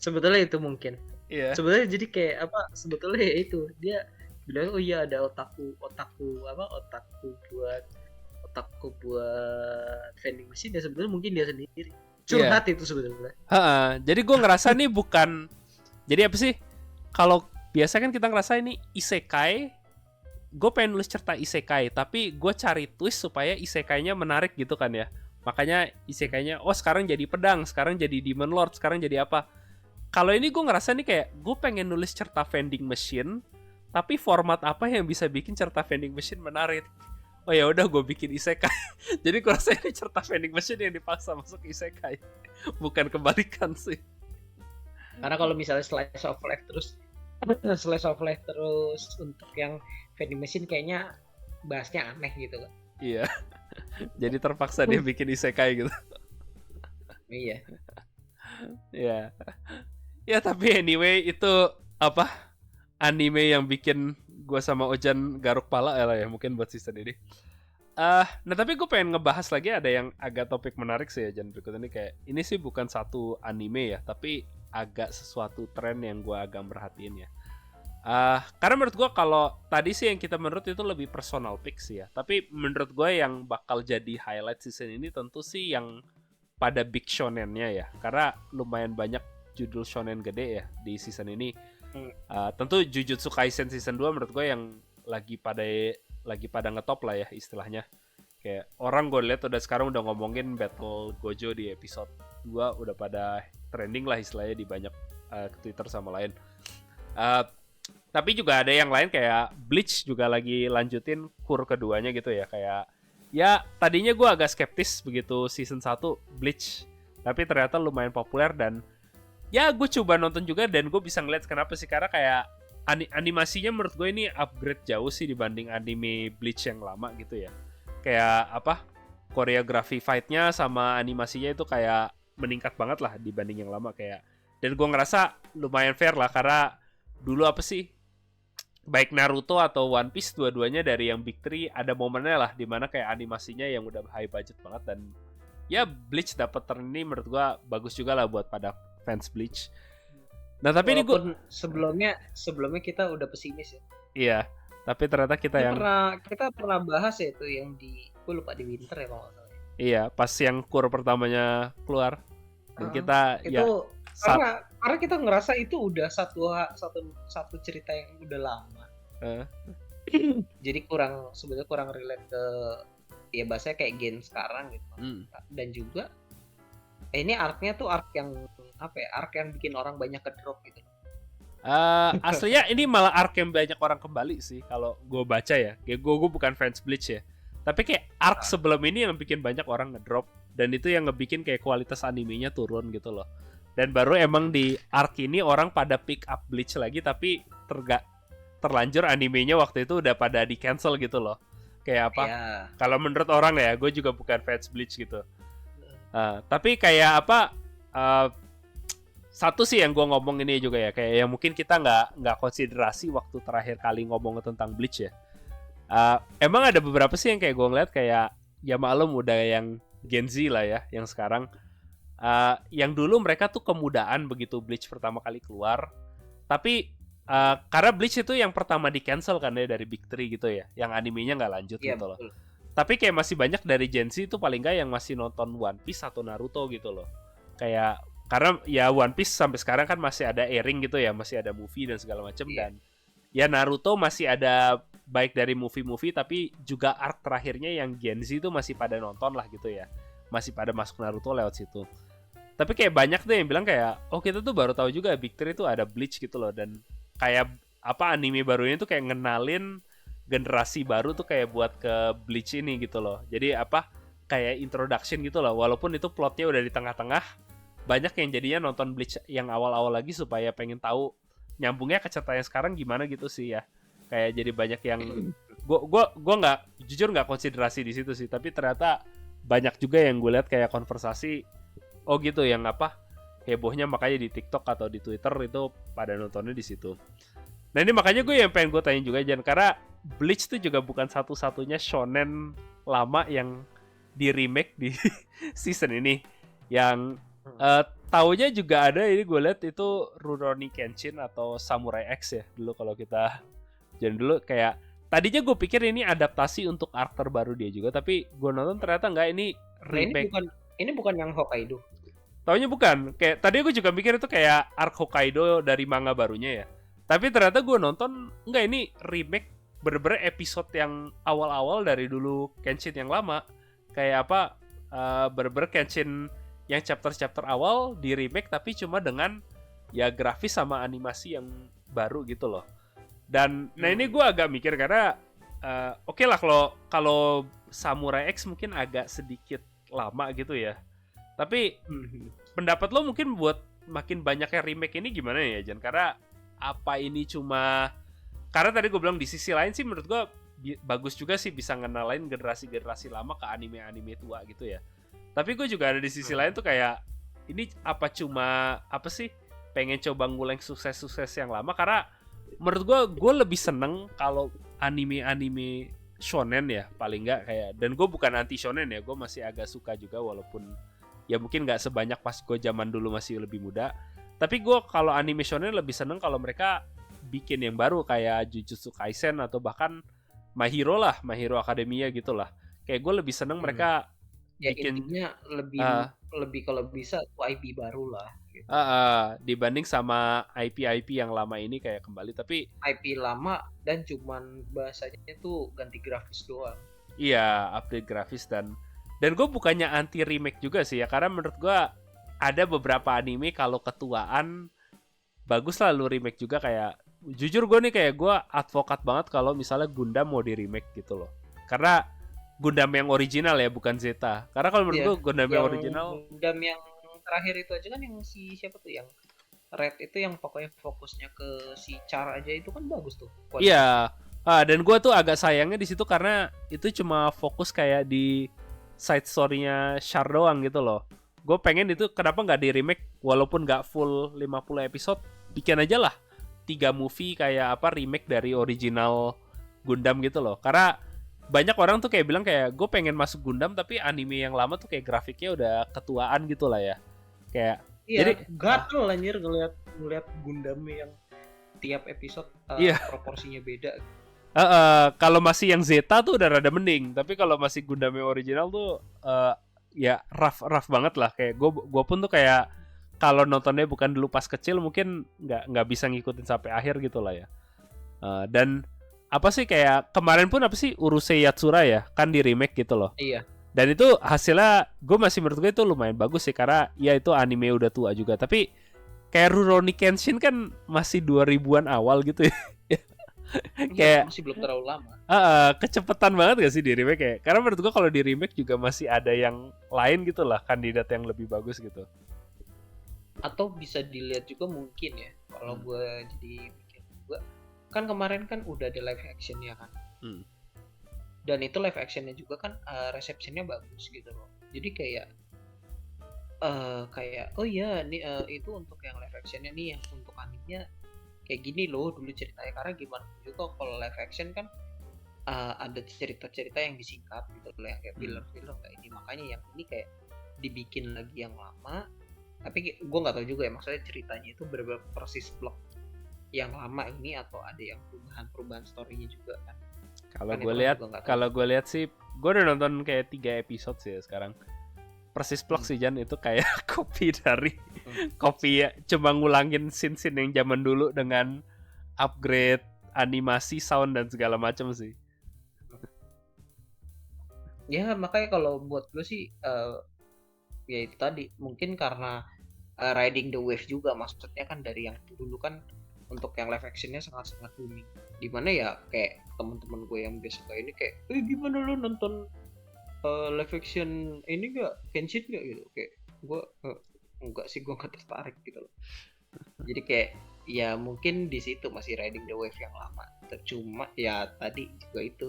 Sebetulnya itu mungkin. Iya. Sebetulnya jadi kayak apa? Sebetulnya ya itu dia bilang oh iya ada otaku buat vending machine, ya sebetulnya mungkin dia sendiri curhat itu sebetulnya. Jadi gue ngerasa nih bukan, jadi apa sih, kalau biasa kan kita ngerasa ini isekai, gue pengen nulis cerita isekai tapi gue cari twist supaya isekainya menarik gitu kan ya, makanya isekainya sekarang jadi pedang, sekarang jadi demon lord, sekarang jadi apa. Kalau ini gue ngerasa nih kayak gue pengen nulis cerita vending machine tapi format apa yang bisa bikin cerita vending machine menarik. Oh ya udah gue bikin isekai. Jadi gue rasa ini cerita vending machine yang dipaksa masuk isekai, bukan kebalikan sih. Karena kalau misalnya slice of life terus untuk yang vending machine kayaknya bahasnya aneh gitu kan. Iya. Jadi terpaksa dia bikin isekai gitu. Iya. Ya. Ya tapi anyway itu apa? Anime yang bikin gue sama Ojan garuk pala ya mungkin buat season ini. Nah tapi gue pengen ngebahas lagi ada yang agak topik menarik sih ya Jan berikut ini, kayak ini sih bukan satu anime ya tapi agak sesuatu tren yang gue agak merhatiin ya. Karena menurut gue kalau tadi sih yang kita menurut itu lebih personal pick sih ya, tapi menurut gue yang bakal jadi highlight season ini tentu sih yang pada big shonennya ya, karena lumayan banyak judul shonen gede ya di season ini. Tentu Jujutsu Kaisen season 2 menurut gue yang lagi pada ngetop lah ya istilahnya. Kayak orang gue lihat udah sekarang udah ngomongin Battle Gojo di episode 2 udah pada trending lah istilahnya di banyak Twitter sama lain. Tapi juga ada yang lain kayak Bleach juga lagi lanjutin kur keduanya gitu ya. Kayak ya tadinya gue agak skeptis begitu season 1 Bleach, tapi ternyata lumayan populer dan ya gue coba nonton juga dan gue bisa ngeliat kenapa sih, karena kayak animasinya menurut gue ini upgrade jauh sih dibanding anime Bleach yang lama gitu ya. Kayak apa, koreografi fightnya sama animasinya itu kayak meningkat banget lah dibanding yang lama kayak. Dan gue ngerasa lumayan fair lah karena dulu apa sih, baik Naruto atau One Piece dua-duanya dari yang Big 3 ada momennya lah dimana kayak animasinya yang udah high budget banget, dan ya Bleach dapat turn ini menurut gue bagus juga lah buat pada fans Bleach. Nah tapi walaupun ini sebelumnya kita udah pesimis ya. Iya, tapi ternyata kita pernah bahas ya itu yang gue lupa di Winter ya kalau nggak salah. Iya, pas yang kur pertamanya keluar dan kita itu ya karena kita ngerasa itu udah satu cerita yang udah lama. Jadi sebenarnya kurang relate ke ya bahasanya kayak gen sekarang gitu. Dan juga ini arc-nya tuh arc yang bikin orang banyak ke drop gitu. Aslinya ini malah arc yang banyak orang kembali sih kalau gue baca ya. Kayak gue bukan fans Bleach ya, tapi kayak arc sebelum ini yang bikin banyak orang ngedrop, dan itu yang ngebikin kayak kualitas animenya turun gitu loh. Dan baru emang di arc ini orang pada pick up Bleach lagi, tapi terlanjur animenya waktu itu udah pada di cancel gitu loh. Kayak apa? Ya. Kalau menurut orang ya, gue juga bukan fans Bleach gitu. Tapi kayak apa? Satu sih yang gue ngomong ini juga ya, kayak yang mungkin kita nggak konsiderasi waktu terakhir kali ngomong tentang Bleach ya. Emang ada beberapa sih yang kayak gue ngeliat kayak ya maklum udah yang Gen Z lah ya, yang sekarang. Yang dulu mereka tuh kemudaan begitu Bleach pertama kali keluar. Tapi karena Bleach itu yang pertama di cancel kan ya dari Big Three gitu ya, yang animenya nggak lanjut Iya, gitu loh. betul. Tapi kayak masih banyak dari Gen Z itu paling nggak yang masih nonton One Piece atau Naruto gitu loh. Kayak karena ya One Piece sampai sekarang kan masih ada airing gitu ya, masih ada movie dan segala macam. Iya. Dan ya Naruto masih ada baik dari movie-movie tapi juga arc terakhirnya yang Gen Z itu masih pada nonton lah gitu ya. Masih pada masuk Naruto lewat situ. Tapi kayak banyak tuh yang bilang kayak, oh kita tuh baru tahu juga Big Three itu ada Bleach gitu loh. Dan kayak apa anime barunya tuh kayak ngenalin generasi baru tuh kayak buat ke Bleach ini gitu loh. Jadi apa kayak introduction gitu loh. Walaupun itu plotnya udah di tengah-tengah, banyak yang jadinya nonton Bleach yang awal-awal lagi supaya pengen tahu nyambungnya ke cerita yang sekarang gimana gitu sih ya. Kayak jadi banyak yang gue nggak jujur nggak konsiderasi di situ sih. Tapi ternyata banyak juga yang gue lihat kayak konversasi. Oh gitu yang apa hebohnya makanya di TikTok atau di Twitter itu pada nontonnya di situ. Nah ini makanya gue yang pengen gue tanya juga Jan, karena Bleach tuh juga bukan satu-satunya shonen lama yang di remake di season ini. Yang taunya juga ada ini gue lihat itu Rurouni Kenshin atau Samurai X ya dulu kalau kita jangan dulu kayak tadinya gue pikir ini adaptasi untuk arc terbaru dia juga tapi gue nonton ternyata enggak ini remake. Ini bukan yang Hokkaido. Taunya bukan. Kayak tadi gue juga mikir itu kayak arc Hokkaido dari manga barunya ya. Tapi ternyata gue nonton enggak ini remake bener-bener episode yang awal-awal dari dulu Kenshin yang lama. Kayak apa bener-bener Kenshin yang chapter-chapter awal di remake tapi cuma dengan ya grafis sama animasi yang baru gitu loh. Dan nah ini gue agak mikir karena oke lah kalau Samurai X mungkin agak sedikit lama gitu ya. Tapi pendapat lo mungkin buat makin banyaknya remake ini gimana ya Jan? Karena apa ini cuma karena tadi gue bilang di sisi lain sih menurut gue bagus juga sih bisa ngenalain generasi-generasi lama ke anime-anime tua gitu ya. Tapi gue juga ada di sisi lain tuh kayak ini apa cuma apa sih pengen coba ngulang sukses-sukses yang lama karena menurut gue lebih seneng kalau anime-anime shonen ya paling nggak kayak dan gue bukan anti shonen ya gue masih agak suka juga walaupun ya mungkin nggak sebanyak pas gue zaman dulu masih lebih muda tapi gue kalau anime shonen lebih seneng kalau mereka bikin yang baru kayak Jujutsu Kaisen atau bahkan My Hero Academia gitu lah kayak gue lebih seneng mereka ya bikin intinya lebih kalau bisa IP baru lah gitu. Dibanding sama IP yang lama ini kayak kembali tapi IP lama dan cuman bahasanya tuh ganti grafis doang. Iya, update grafis dan gue bukannya anti remake juga sih ya karena menurut gue ada beberapa anime kalau ketuaan bagus lah lu remake juga kayak jujur gue nih kayak gue advokat banget kalau misalnya Gundam mau di remake gitu loh karena Gundam yang original ya bukan Zeta karena kalau menurut gue Gundam yang original Gundam yang terakhir itu aja kan yang si siapa tuh yang Red itu yang pokoknya fokusnya ke si Char aja itu kan bagus tuh. Iya. Dan gue tuh agak sayangnya di situ karena itu cuma fokus kayak di side story-nya Char doang gitu loh. Gue pengen itu kenapa nggak di remake walaupun nggak full 50 episode bikin aja lah 3 movie kayak apa remake dari original Gundam gitu loh. Karena banyak orang tuh kayak bilang kayak gue pengen masuk Gundam tapi anime yang lama tuh kayak grafiknya udah ketuaan gitu lah ya. Kayak iya, jadi gatel anjir ngeliat Gundam yang tiap episode proporsinya beda. Kalau masih yang Zeta tuh udah rada mending, tapi kalau masih Gundam yang original tuh ya rough banget lah. Kayak gue pun tuh kayak kalau nontonnya bukan dulu pas kecil mungkin nggak bisa ngikutin sampai akhir gitu lah ya. Dan apa sih kayak kemarin pun apa sih Urusei Yatsura ya kan di remake gitu loh. Iya. Dan itu hasilnya gue masih menurut gue itu lumayan bagus sih karena ya itu anime udah tua juga. Tapi kayak Rurouni Kenshin kan masih 2000-an awal gitu ya. Kayak masih belum terlalu lama. Kecepetan banget gak sih di remake kayak? Karena menurut gue kalau di remake juga masih ada yang lain gitu lah kandidat yang lebih bagus gitu. Atau bisa dilihat juga mungkin ya kalau gue jadi mikir juga kan kemarin kan udah ada live actionnya kan, Hmm. dan itu live actionnya juga kan receptionnya bagus gitu loh. Jadi kayak oh iya nih itu untuk yang live actionnya nih, yang untuk animenya kayak gini loh dulu ceritanya. Karena gimana pun juga kalau live action kan ada cerita-cerita yang disingkat gitu loh, yang kayak filler-filler kayak ini. Makanya yang ini kayak dibikin lagi yang lama, tapi gue nggak tahu juga ya maksudnya ceritanya itu bener-bener persis plot yang lama ini atau ada yang perubahan story-nya juga kan. Kalau Kan gue itu kan lihat, juga nggak tahu. kalau gue lihat sih, gue udah nonton kayak 3 episode sih ya sekarang. Persis Plok sih Jan, itu kayak copy dari copy ya, cuma ngulangin scene-scene yang zaman dulu dengan upgrade animasi, sound dan segala macam sih. Ya makanya kalau buat gue sih ya itu tadi mungkin karena riding the wave juga, maksudnya kan dari yang dulu kan untuk yang live actionnya sangat-sangat booming, dimana ya kayak teman-teman gue yang biasa kayak ini kayak gimana lu nonton live action ini gak Genshin gak gitu, kayak gue enggak sih, gue gak tertarik gitu loh. Jadi kayak ya mungkin di situ masih riding the wave yang lama. Cuma ya tadi juga itu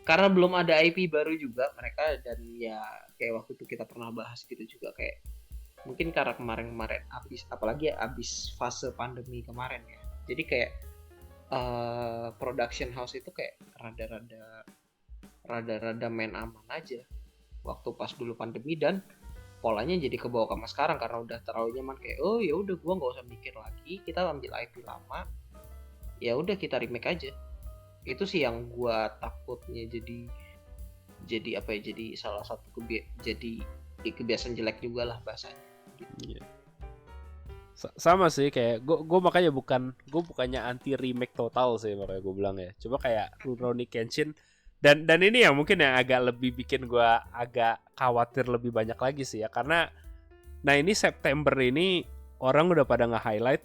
karena belum ada IP baru juga mereka, dan ya kayak waktu itu kita pernah bahas gitu juga, kayak mungkin karena kemarin-kemarin apalagi ya abis fase pandemi kemarin ya, jadi kayak production house itu kayak rada-rada main aman aja waktu pas dulu pandemi, dan polanya jadi kebawa sama sekarang karena udah terlalu nyaman, kayak oh ya udah gua nggak usah mikir lagi, kita ambil IP lama, ya udah kita remake aja. Itu sih yang gua takutnya jadi apa ya, jadi salah satu jadi kebiasaan jelek juga lah bahasanya gitu. Iya. Sama sih kayak gue makanya bukannya anti remake total sih, makanya gue bilang ya. Coba kayak Rurouni Kenshin, dan ini yang mungkin yang agak lebih bikin gue agak khawatir lebih banyak lagi sih ya, karena nah ini September ini orang udah pada nge-highlight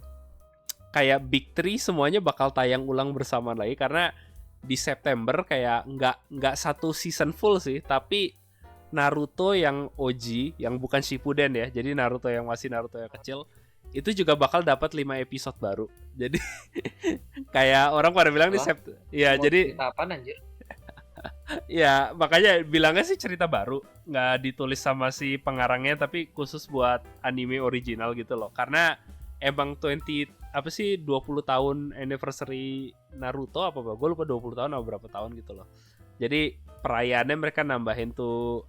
kayak Big Three semuanya bakal tayang ulang bersama lagi, karena di September kayak nggak satu season full sih, tapi Naruto yang OG yang bukan Shippuden ya, jadi Naruto yang masih Naruto yang kecil itu juga bakal dapat 5 episode baru. Jadi kayak orang pada bilang di ya mau jadi cerita apaan anjir? ya makanya bilangnya sih cerita baru, nggak ditulis sama si pengarangnya tapi khusus buat anime original gitu loh. Karena emang 20 tahun anniversary Naruto apa gue lupa 20 tahun atau berapa tahun gitu loh. Jadi perayaannya mereka nambahin tuh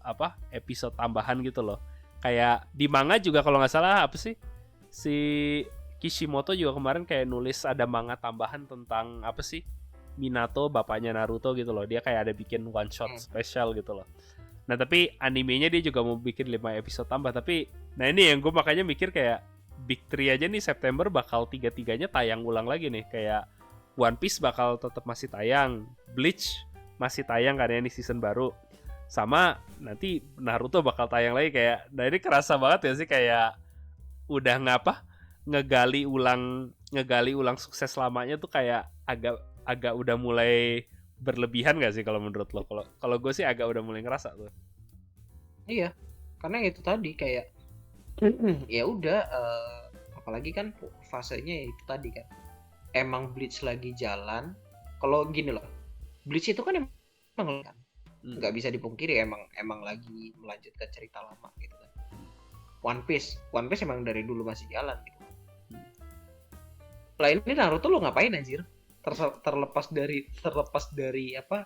episode tambahan gitu loh. Kayak di manga juga kalau nggak salah si Kishimoto juga kemarin kayak nulis ada manga tambahan tentang Minato bapaknya Naruto gitu loh. Dia kayak ada bikin one shot spesial gitu loh. Nah tapi animenya dia juga mau bikin 5 episode tambah. Tapi nah ini yang gue makanya mikir kayak Big Three aja nih September bakal 3-3-nya tayang ulang lagi nih. Kayak One Piece bakal tetap masih tayang, Bleach masih tayang karena ini season baru, sama nanti Naruto bakal tayang lagi. Kayak nah ini kerasa banget ya sih, kayak udah ngegali ulang sukses lamanya tuh kayak agak udah mulai berlebihan gak sih kalau menurut lo? Kalau gue sih agak udah mulai ngerasa tuh. Iya, karena itu tadi kayak ya udah apalagi kan fasenya itu tadi kan emang Bleach lagi jalan. Kalau gini loh, Bleach itu kan emang kan nggak bisa dipungkiri emang lagi melanjutkan cerita lama gitu kan. One Piece emang dari dulu masih jalan gitu. Lah ini Naruto lo ngapain anjir? Terlepas dari apa?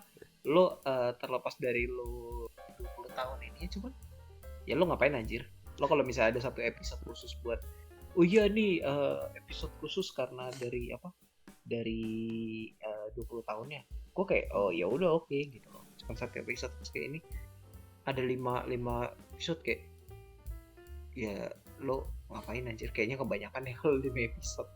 Terlepas dari lo 20 tahun ini cuman ya lo ngapain anjir? Lo kalau misalnya ada satu episode khusus buat oh iya nih episode khusus karena dari 20 tahunnya. Gue kayak oh ya udah oke gitu loh. Cuma satu episode kayak ini ada 5 episode kayak ya lo ngapain anjir, kayaknya kebanyakan ya kalau 5 episode.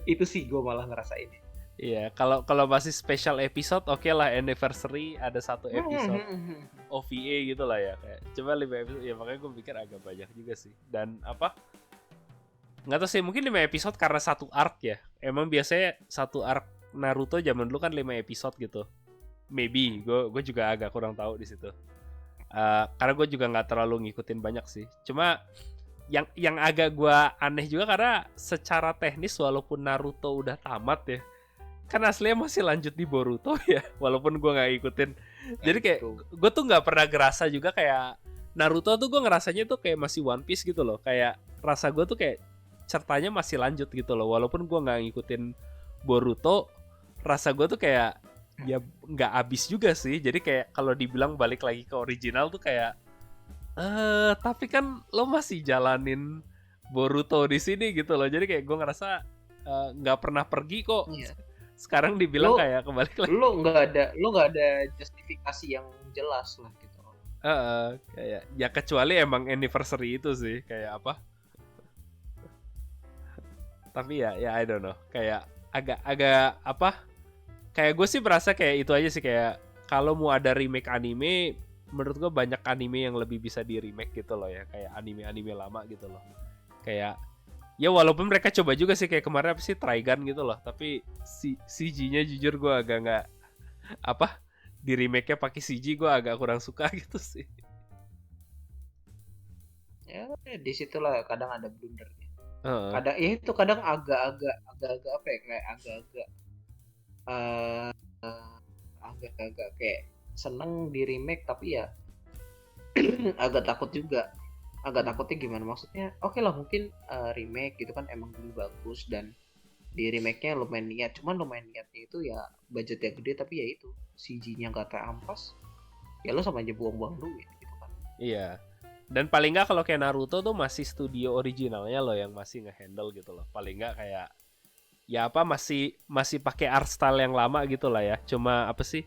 Itu sih gue malah ngerasain. Iya, kalau masih special episode oke lah, anniversary ada satu episode OVA gitu lah ya, kayak coba 5 episode ya, makanya gue pikir agak banyak juga sih. Dan nggak tahu sih, mungkin 5 episode karena satu arc ya. Emang biasanya satu arc Naruto zaman dulu kan 5 episode gitu. Maybe gue juga agak kurang tahu di situ. Karena gue juga nggak terlalu ngikutin banyak sih. Cuma yang agak gua aneh juga karena secara teknis walaupun Naruto udah tamat ya, kan aslinya masih lanjut di Boruto ya, walaupun gua nggak ikutin. Jadi kayak gue tuh nggak pernah ngerasa juga kayak Naruto tuh, gue ngerasanya tuh kayak masih One Piece gitu loh, kayak rasa gue tuh kayak ceritanya masih lanjut gitu loh, walaupun gue nggak ngikutin Boruto, rasa gue tuh kayak ya nggak abis juga sih. Jadi kayak kalau dibilang balik lagi ke original tuh kayak tapi kan lo masih jalanin Boruto di sini gitu loh, jadi kayak gue ngerasa nggak pernah pergi kok. Iya. Sekarang dibilang Lo kayak kembali lagi. lo nggak ada justifikasi yang jelas lah gitu. Kayak ya kecuali emang anniversary itu sih kayak apa. Tapi ya I don't know, kayak agak apa, kayak gue sih merasa kayak itu aja sih, kayak kalau mau ada remake anime, menurut gue banyak anime yang lebih bisa di remake gitu loh ya, kayak anime lama gitu loh. Kayak ya walaupun mereka coba juga sih, kayak kemarin apa sih Trigun gitu loh, tapi CG-nya jujur gue agak nggak apa, di remake-nya pakai CG gue agak kurang suka gitu sih. Ya disitulah kadang ada blundernya. Uh. Kadang ya itu kadang agak-agak apa ya, kayak agak-agak agak-agak kayak seneng di remake, tapi ya agak takut juga. Agak takutnya gimana, maksudnya oke lah mungkin remake gitu kan emang dulu bagus dan di remake-nya lumayan niat, cuman lumayan niatnya itu ya budgetnya gede, tapi ya itu CG-nya nggak terampas, ya lo sama aja buang-buang duit gitu kan. Iya. Dan paling nggak kalau kayak Naruto tuh masih studio originalnya loh yang masih ngehandle gitu loh. Paling nggak kayak ya apa, masih pakai art style yang lama gitu lah ya. Cuma apa sih,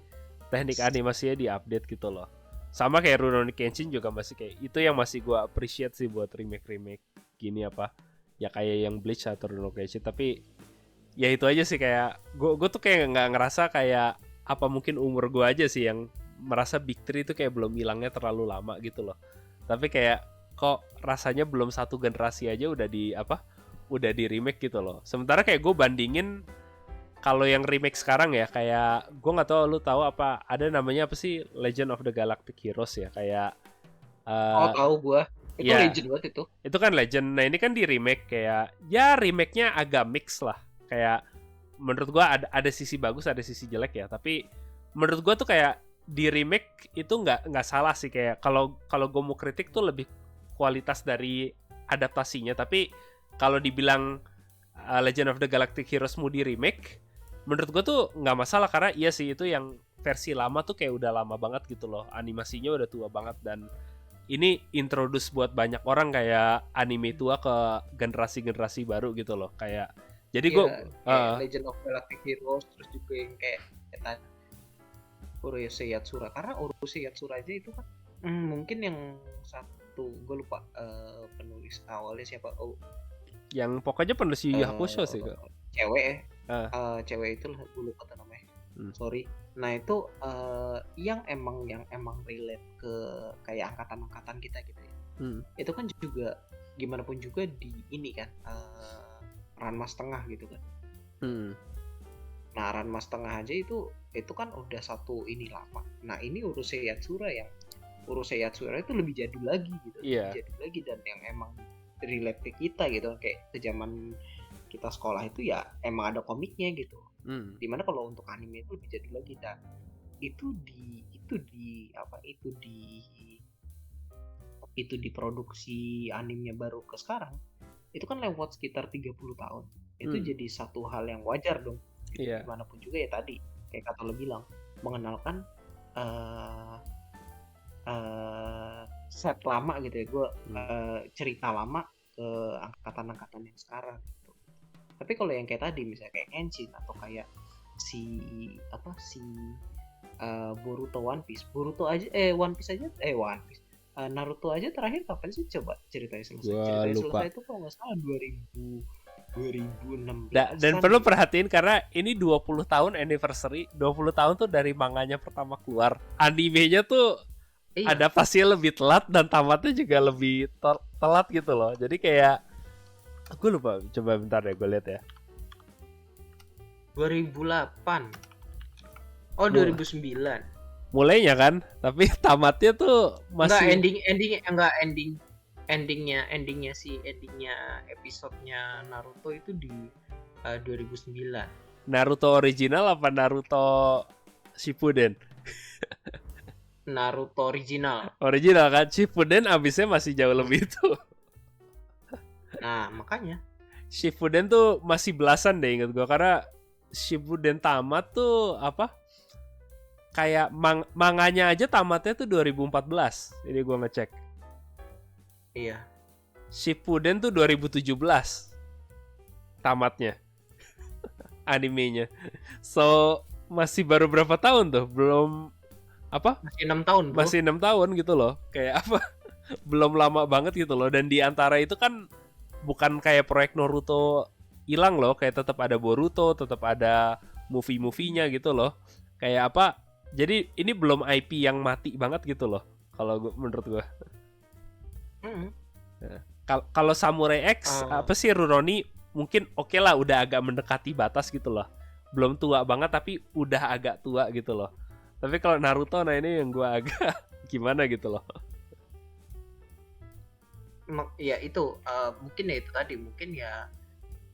teknik animasinya di-update gitu loh. Sama kayak Rurouni Kenshin juga masih kayak itu, yang masih gue appreciate sih buat remake gini apa. Ya kayak yang Bleach atau Rurouni Kenshin, tapi ya itu aja sih, kayak gue tuh kayak nggak ngerasa kayak apa, mungkin umur gue aja sih yang merasa Big Three itu kayak belum hilangnya terlalu lama gitu loh. Tapi kayak kok rasanya belum satu generasi aja udah di remake gitu loh. Sementara kayak gue bandingin kalau yang remake sekarang ya, kayak gue nggak tahu lu tahu apa, ada namanya apa sih, Legend of the Galactic Heroes ya, kayak tahu gue itu ya, legend banget itu kan legend. Nah ini kan di remake, kayak ya remake-nya agak mix lah, kayak menurut gue ada sisi bagus ada sisi jelek ya, tapi menurut gue tuh kayak di remake itu nggak salah sih, kayak kalau gue mau kritik tuh lebih kualitas dari adaptasinya. Tapi kalau dibilang Legend of the Galactic Heroes mau di remake, menurut gue tuh nggak masalah, karena iya sih itu yang versi lama tuh kayak udah lama banget gitu loh, animasinya udah tua banget, dan ini introduce buat banyak orang kayak anime tua ke generasi baru gitu loh, kayak jadi gue Legend of Galactic Heroes, terus juga yang kayak Urusei Yatsura, karena Urusei Yatsura aja itu kan mungkin yang satu gue lupa penulis awalnya siapa, yang pokoknya penulis Yu Yu Hakusho sih kok. Cewek cewek itu lah, gue lupa namanya. Sorry. Nah itu yang emang relate ke kayak angkatan kita gitu ya. Itu kan juga gimana pun juga di ini kan Ranma setengah gitu kan. Nah Ranma setengah aja itu kan udah satu ini lama. Nah ini Urusei Yatsura itu lebih jadul lagi gitu. Lebih jadul lagi, dan yang emang relate ke kita gitu, kayak ke zaman kita sekolah itu ya emang ada komiknya gitu. Dimana kalau untuk anime itu lebih jadul lagi, dan itu diproduksi animenya baru ke sekarang itu kan lewat sekitar 30 tahun. Itu jadi satu hal yang wajar dong. Gimana pun juga ya tadi kayak kata lo bilang, mengenalkan set lama gitu ya, gue cerita lama ke angkatan yang sekarang gitu. Tapi kalau yang kayak tadi misalnya kayak Genshin atau kayak Boruto One Piece aja Naruto aja terakhir kapan sih coba ceritanya selesai? Selesai itu kalau nggak salah 2016. Dan perlu perhatiin karena ini 20 tahun anniversary, 20 tahun tuh dari manganya pertama keluar. Animenya tuh adaptasinya lebih telat dan tamatnya juga lebih telat gitu loh. Jadi kayak aku lupa, coba bentar deh gue lihat ya. 2008. Oh, 2009. Mulainya kan, tapi tamatnya tuh masih ending endingnya episodenya Naruto itu di 2009. Naruto original apa Naruto Shippuden? Naruto original. Original kan, Shippuden abisnya masih jauh lebih tuh. Nah, makanya Shippuden tuh masih belasan deh inget gue, karena Shippuden tamat tuh apa? Kayak manganya aja tamatnya tuh 2014. Ini gue ngecek. iya. Shippuden tuh 2017 tamatnya animenya. So masih baru berapa tahun tuh? Belum apa? Masih 6 tahun, bro. Masih 6 tahun gitu loh. Kayak apa? Belum lama banget gitu loh. Dan di antara itu kan bukan kayak proyek Naruto hilang loh, kayak tetap ada Boruto, tetap ada movie-movie-nya gitu loh. Kayak apa? Jadi ini belum IP yang mati banget gitu loh. Kalau menurut gue. Mm-hmm. Kalau Samurai X apa sih Rurouni mungkin oke lah, udah agak mendekati batas gitu loh. Belum tua banget tapi udah agak tua gitu loh. Tapi kalau Naruto, nah ini yang gue agak gimana gitu loh. Ya itu mungkin ya itu tadi, mungkin ya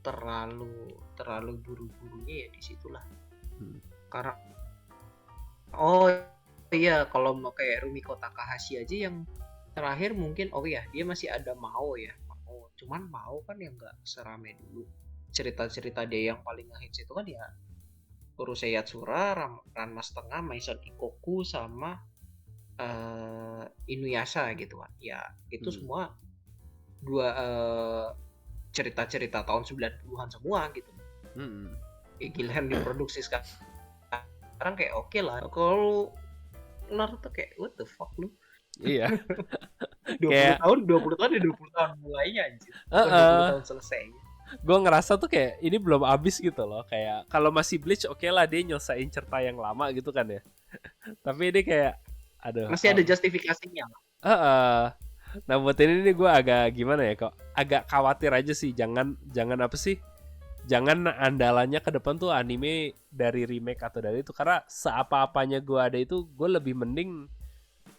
terlalu buru-burunya ya disitulah. Karena iya, kalau mau kayak Rumiko Takahashi aja yang terakhir mungkin dia masih ada Mao ya. Cuman Mao kan yang nggak serame dulu. Cerita-cerita dia yang paling ngehits itu kan ya Urusei Yatsura, Ranma setengah, Maison Ikoku sama Inuyasha gitu kan. Ya itu semua dua cerita-cerita tahun 90-an semua gitu. Giliran diproduksi sekarang kayak oke lah. Kalau Naruto kayak what the fuck lu? Iya. 20 tahun ya 20 tahun mulainya anjir. 20 tahun selesainya. Gue ngerasa tuh kayak ini belum habis gitu loh. Kayak kalau masih Bleach oke lah dia nyelesain cerita yang lama gitu kan ya. Tapi ini kayak masih ada justifikasinya. Nah buat ini nih gue agak gimana ya, kok agak khawatir aja sih. Jangan apa sih, jangan andalannya ke depan tuh anime dari remake atau dari itu. Karena seapa-apanya gue ada itu, gue lebih mending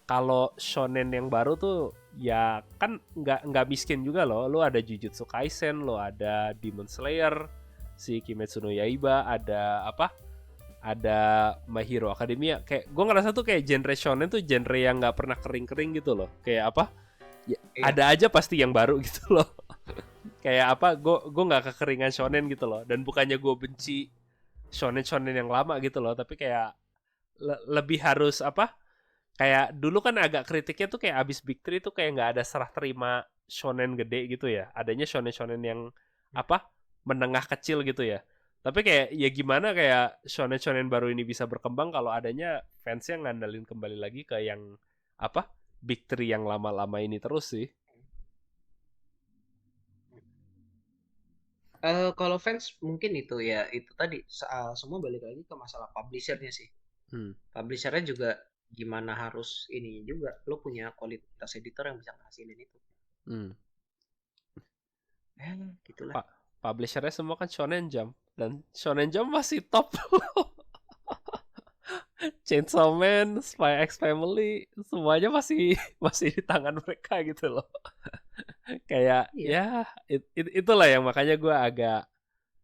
kalau shonen yang baru tuh ya kan nggak miskin juga loh. Lo ada Jujutsu Kaisen, lo ada Demon Slayer, si Kimetsu no Yaiba, ada apa? Ada My Hero Academia. Kayak gue ngerasa tuh kayak genre shonen tuh genre yang nggak pernah kering-kering gitu loh. Kayak apa? Ya, ada aja pasti yang baru gitu loh. Kayak apa? Gue nggak kekeringan shonen gitu loh. Dan bukannya gue benci shonen yang lama gitu loh. Tapi kayak lebih harus apa? Kayak dulu kan agak kritiknya tuh kayak abis Big 3 tuh kayak nggak ada serah terima shonen gede gitu ya. Adanya shonen yang apa? Menengah kecil gitu ya. Tapi kayak ya gimana kayak shonen baru ini bisa berkembang kalau adanya fansnya ngandalin kembali lagi ke yang apa? Big 3 yang lama-lama ini terus sih. Kalau fans mungkin itu ya itu tadi semua balik lagi ke masalah publishernya sih. Publishernya juga gimana harus ini juga, lo punya kualitas editor yang bisa ngasilin itu. Gitulah. Publishernya semua kan Shonen Jump, dan Shonen Jump masih top. Chainsaw Man, Spy X Family, semuanya masih di tangan mereka gitu loh. Kayak ya itulah yang makanya gue agak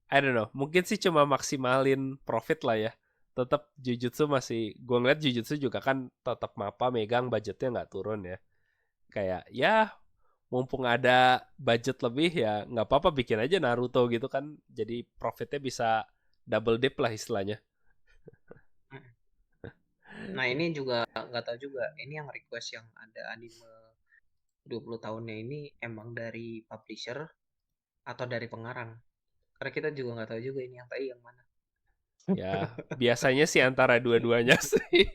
I don't know, mungkin sih cuma maksimalin profit lah ya. Tetap Jujutsu masih, gue ngeliat Jujutsu juga kan tetap Mappa megang budgetnya nggak turun ya. Kayak ya mumpung ada budget lebih ya nggak apa-apa bikin aja Naruto gitu kan. Jadi profitnya bisa double dip lah istilahnya. Nah ini juga nggak tahu juga, ini yang request yang ada anime 20 tahunnya ini emang dari publisher atau dari pengarang. Karena kita juga nggak tahu juga ini yang yang mana. Ya, biasanya sih antara dua-duanya sih.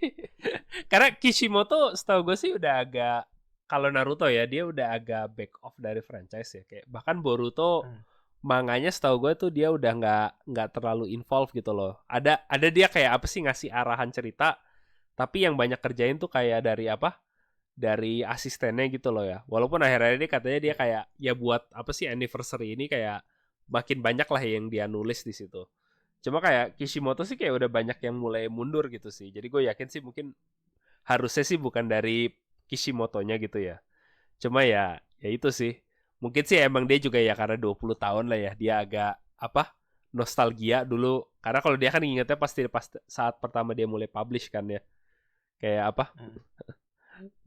Karena Kishimoto setahu gue sih udah agak, kalau Naruto ya dia udah agak back off dari franchise ya. Kayak bahkan Boruto manganya setahu gue tuh dia udah nggak terlalu involved gitu loh. Ada dia kayak apa sih ngasih arahan cerita, tapi yang banyak kerjain tuh kayak dari apa? Dari asistennya gitu loh ya. Walaupun akhirnya dia katanya dia kayak ya buat apa sih anniversary ini kayak makin banyak lah yang dia nulis di situ. Cuma kayak Kishimoto sih kayak udah banyak yang mulai mundur gitu sih. Jadi gue yakin sih mungkin harusnya sih bukan dari Kishimoto-nya gitu ya. Cuma ya ya itu sih. Mungkin sih emang dia juga ya karena 20 tahun lah ya, dia agak apa? Nostalgia dulu. Karena kalau dia kan ingetnya pasti pas saat pertama dia mulai publish kan ya. Kayak apa? Hmm.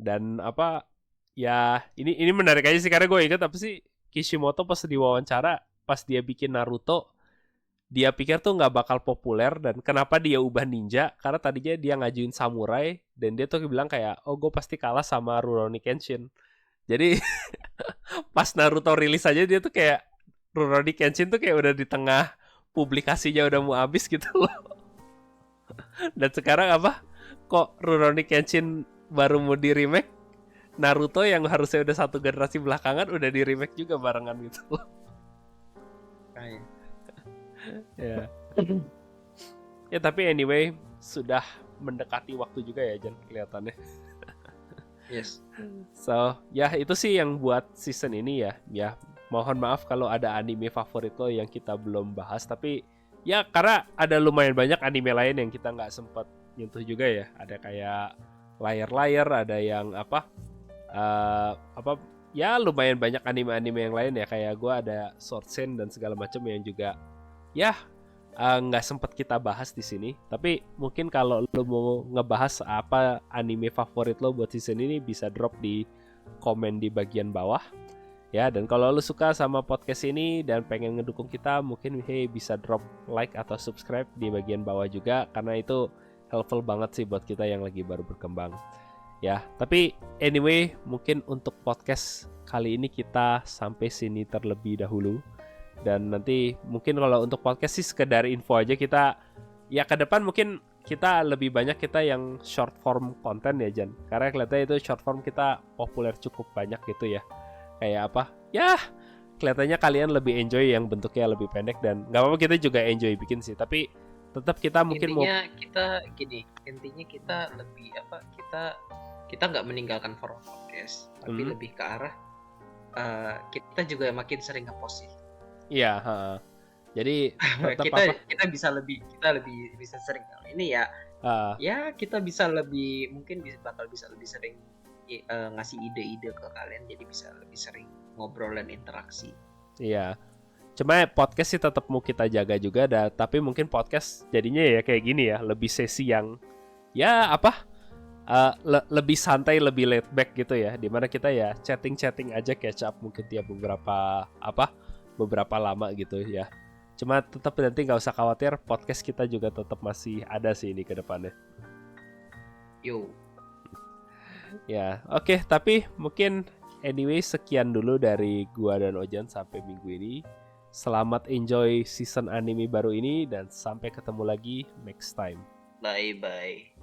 Dan apa ya ini menarik aja sih karena gue inget apa sih Kishimoto pas diwawancara pas dia bikin Naruto dia pikir tuh nggak bakal populer dan kenapa dia ubah ninja karena tadinya dia ngajuin samurai dan dia tuh bilang kayak oh gue pasti kalah sama Rurouni Kenshin jadi pas Naruto rilis aja dia tuh kayak Rurouni Kenshin tuh kayak udah di tengah publikasinya udah mau habis gitu loh dan sekarang apa kok Rurouni Kenshin baru mau di remake Naruto yang harusnya udah satu generasi belakangan udah di remake juga barengan gitu loh. Ya. Ya tapi anyway sudah mendekati waktu juga ya Jan kelihatannya. Yes. So ya itu sih yang buat season ini ya. Ya mohon maaf kalau ada anime favorit lo yang kita belum bahas tapi ya karena ada lumayan banyak anime lain yang kita nggak sempat nyentuh juga ya. Ada kayak Liar, ada yang apa ya lumayan banyak anime-anime yang lain ya kayak gue ada Sword Sen dan segala macam yang juga ya nggak sempat kita bahas di sini tapi mungkin kalau lo mau ngebahas apa anime favorit lo buat season ini bisa drop di komen di bagian bawah ya dan kalau lo suka sama podcast ini dan pengen ngedukung kita mungkin bisa drop like atau subscribe di bagian bawah juga karena itu helpful banget sih buat kita yang lagi baru berkembang. Ya, tapi anyway, mungkin untuk podcast kali ini kita sampai sini terlebih dahulu. Dan nanti mungkin kalau untuk podcast sih sekedar info aja kita ya ke depan mungkin kita lebih banyak kita yang short form konten ya Jan. Karena kelihatannya itu short form kita populer cukup banyak gitu ya. Kayak apa? Ya, kelihatannya kalian lebih enjoy yang bentuknya lebih pendek dan nggak apa-apa kita juga enjoy bikin sih. Tapi tetap kita mungkin intinya kita lebih apa kita nggak meninggalkan format podcast tapi lebih ke arah kita juga makin sering ngepost sih. Iya, jadi kita lebih bisa sering ini ya ya kita bisa lebih mungkin bakal bisa lebih sering ngasih ide-ide ke kalian jadi bisa lebih sering ngobrol dan interaksi. Iya. Cuma podcast sih tetap mau kita jaga juga tapi mungkin podcast jadinya ya kayak gini ya, lebih sesi yang ya apa? Lebih santai, lebih laid back gitu ya. Dimana kita ya chatting aja catch up mungkin tiap beberapa lama gitu ya. Cuma tetap nanti nggak usah khawatir, podcast kita juga tetap masih ada sih ini ke depannya. Yo. Ya, oke, tapi mungkin anyway sekian dulu dari gua dan Ojan sampai minggu ini. Selamat enjoy season anime baru ini dan sampai ketemu lagi next time. Bye bye.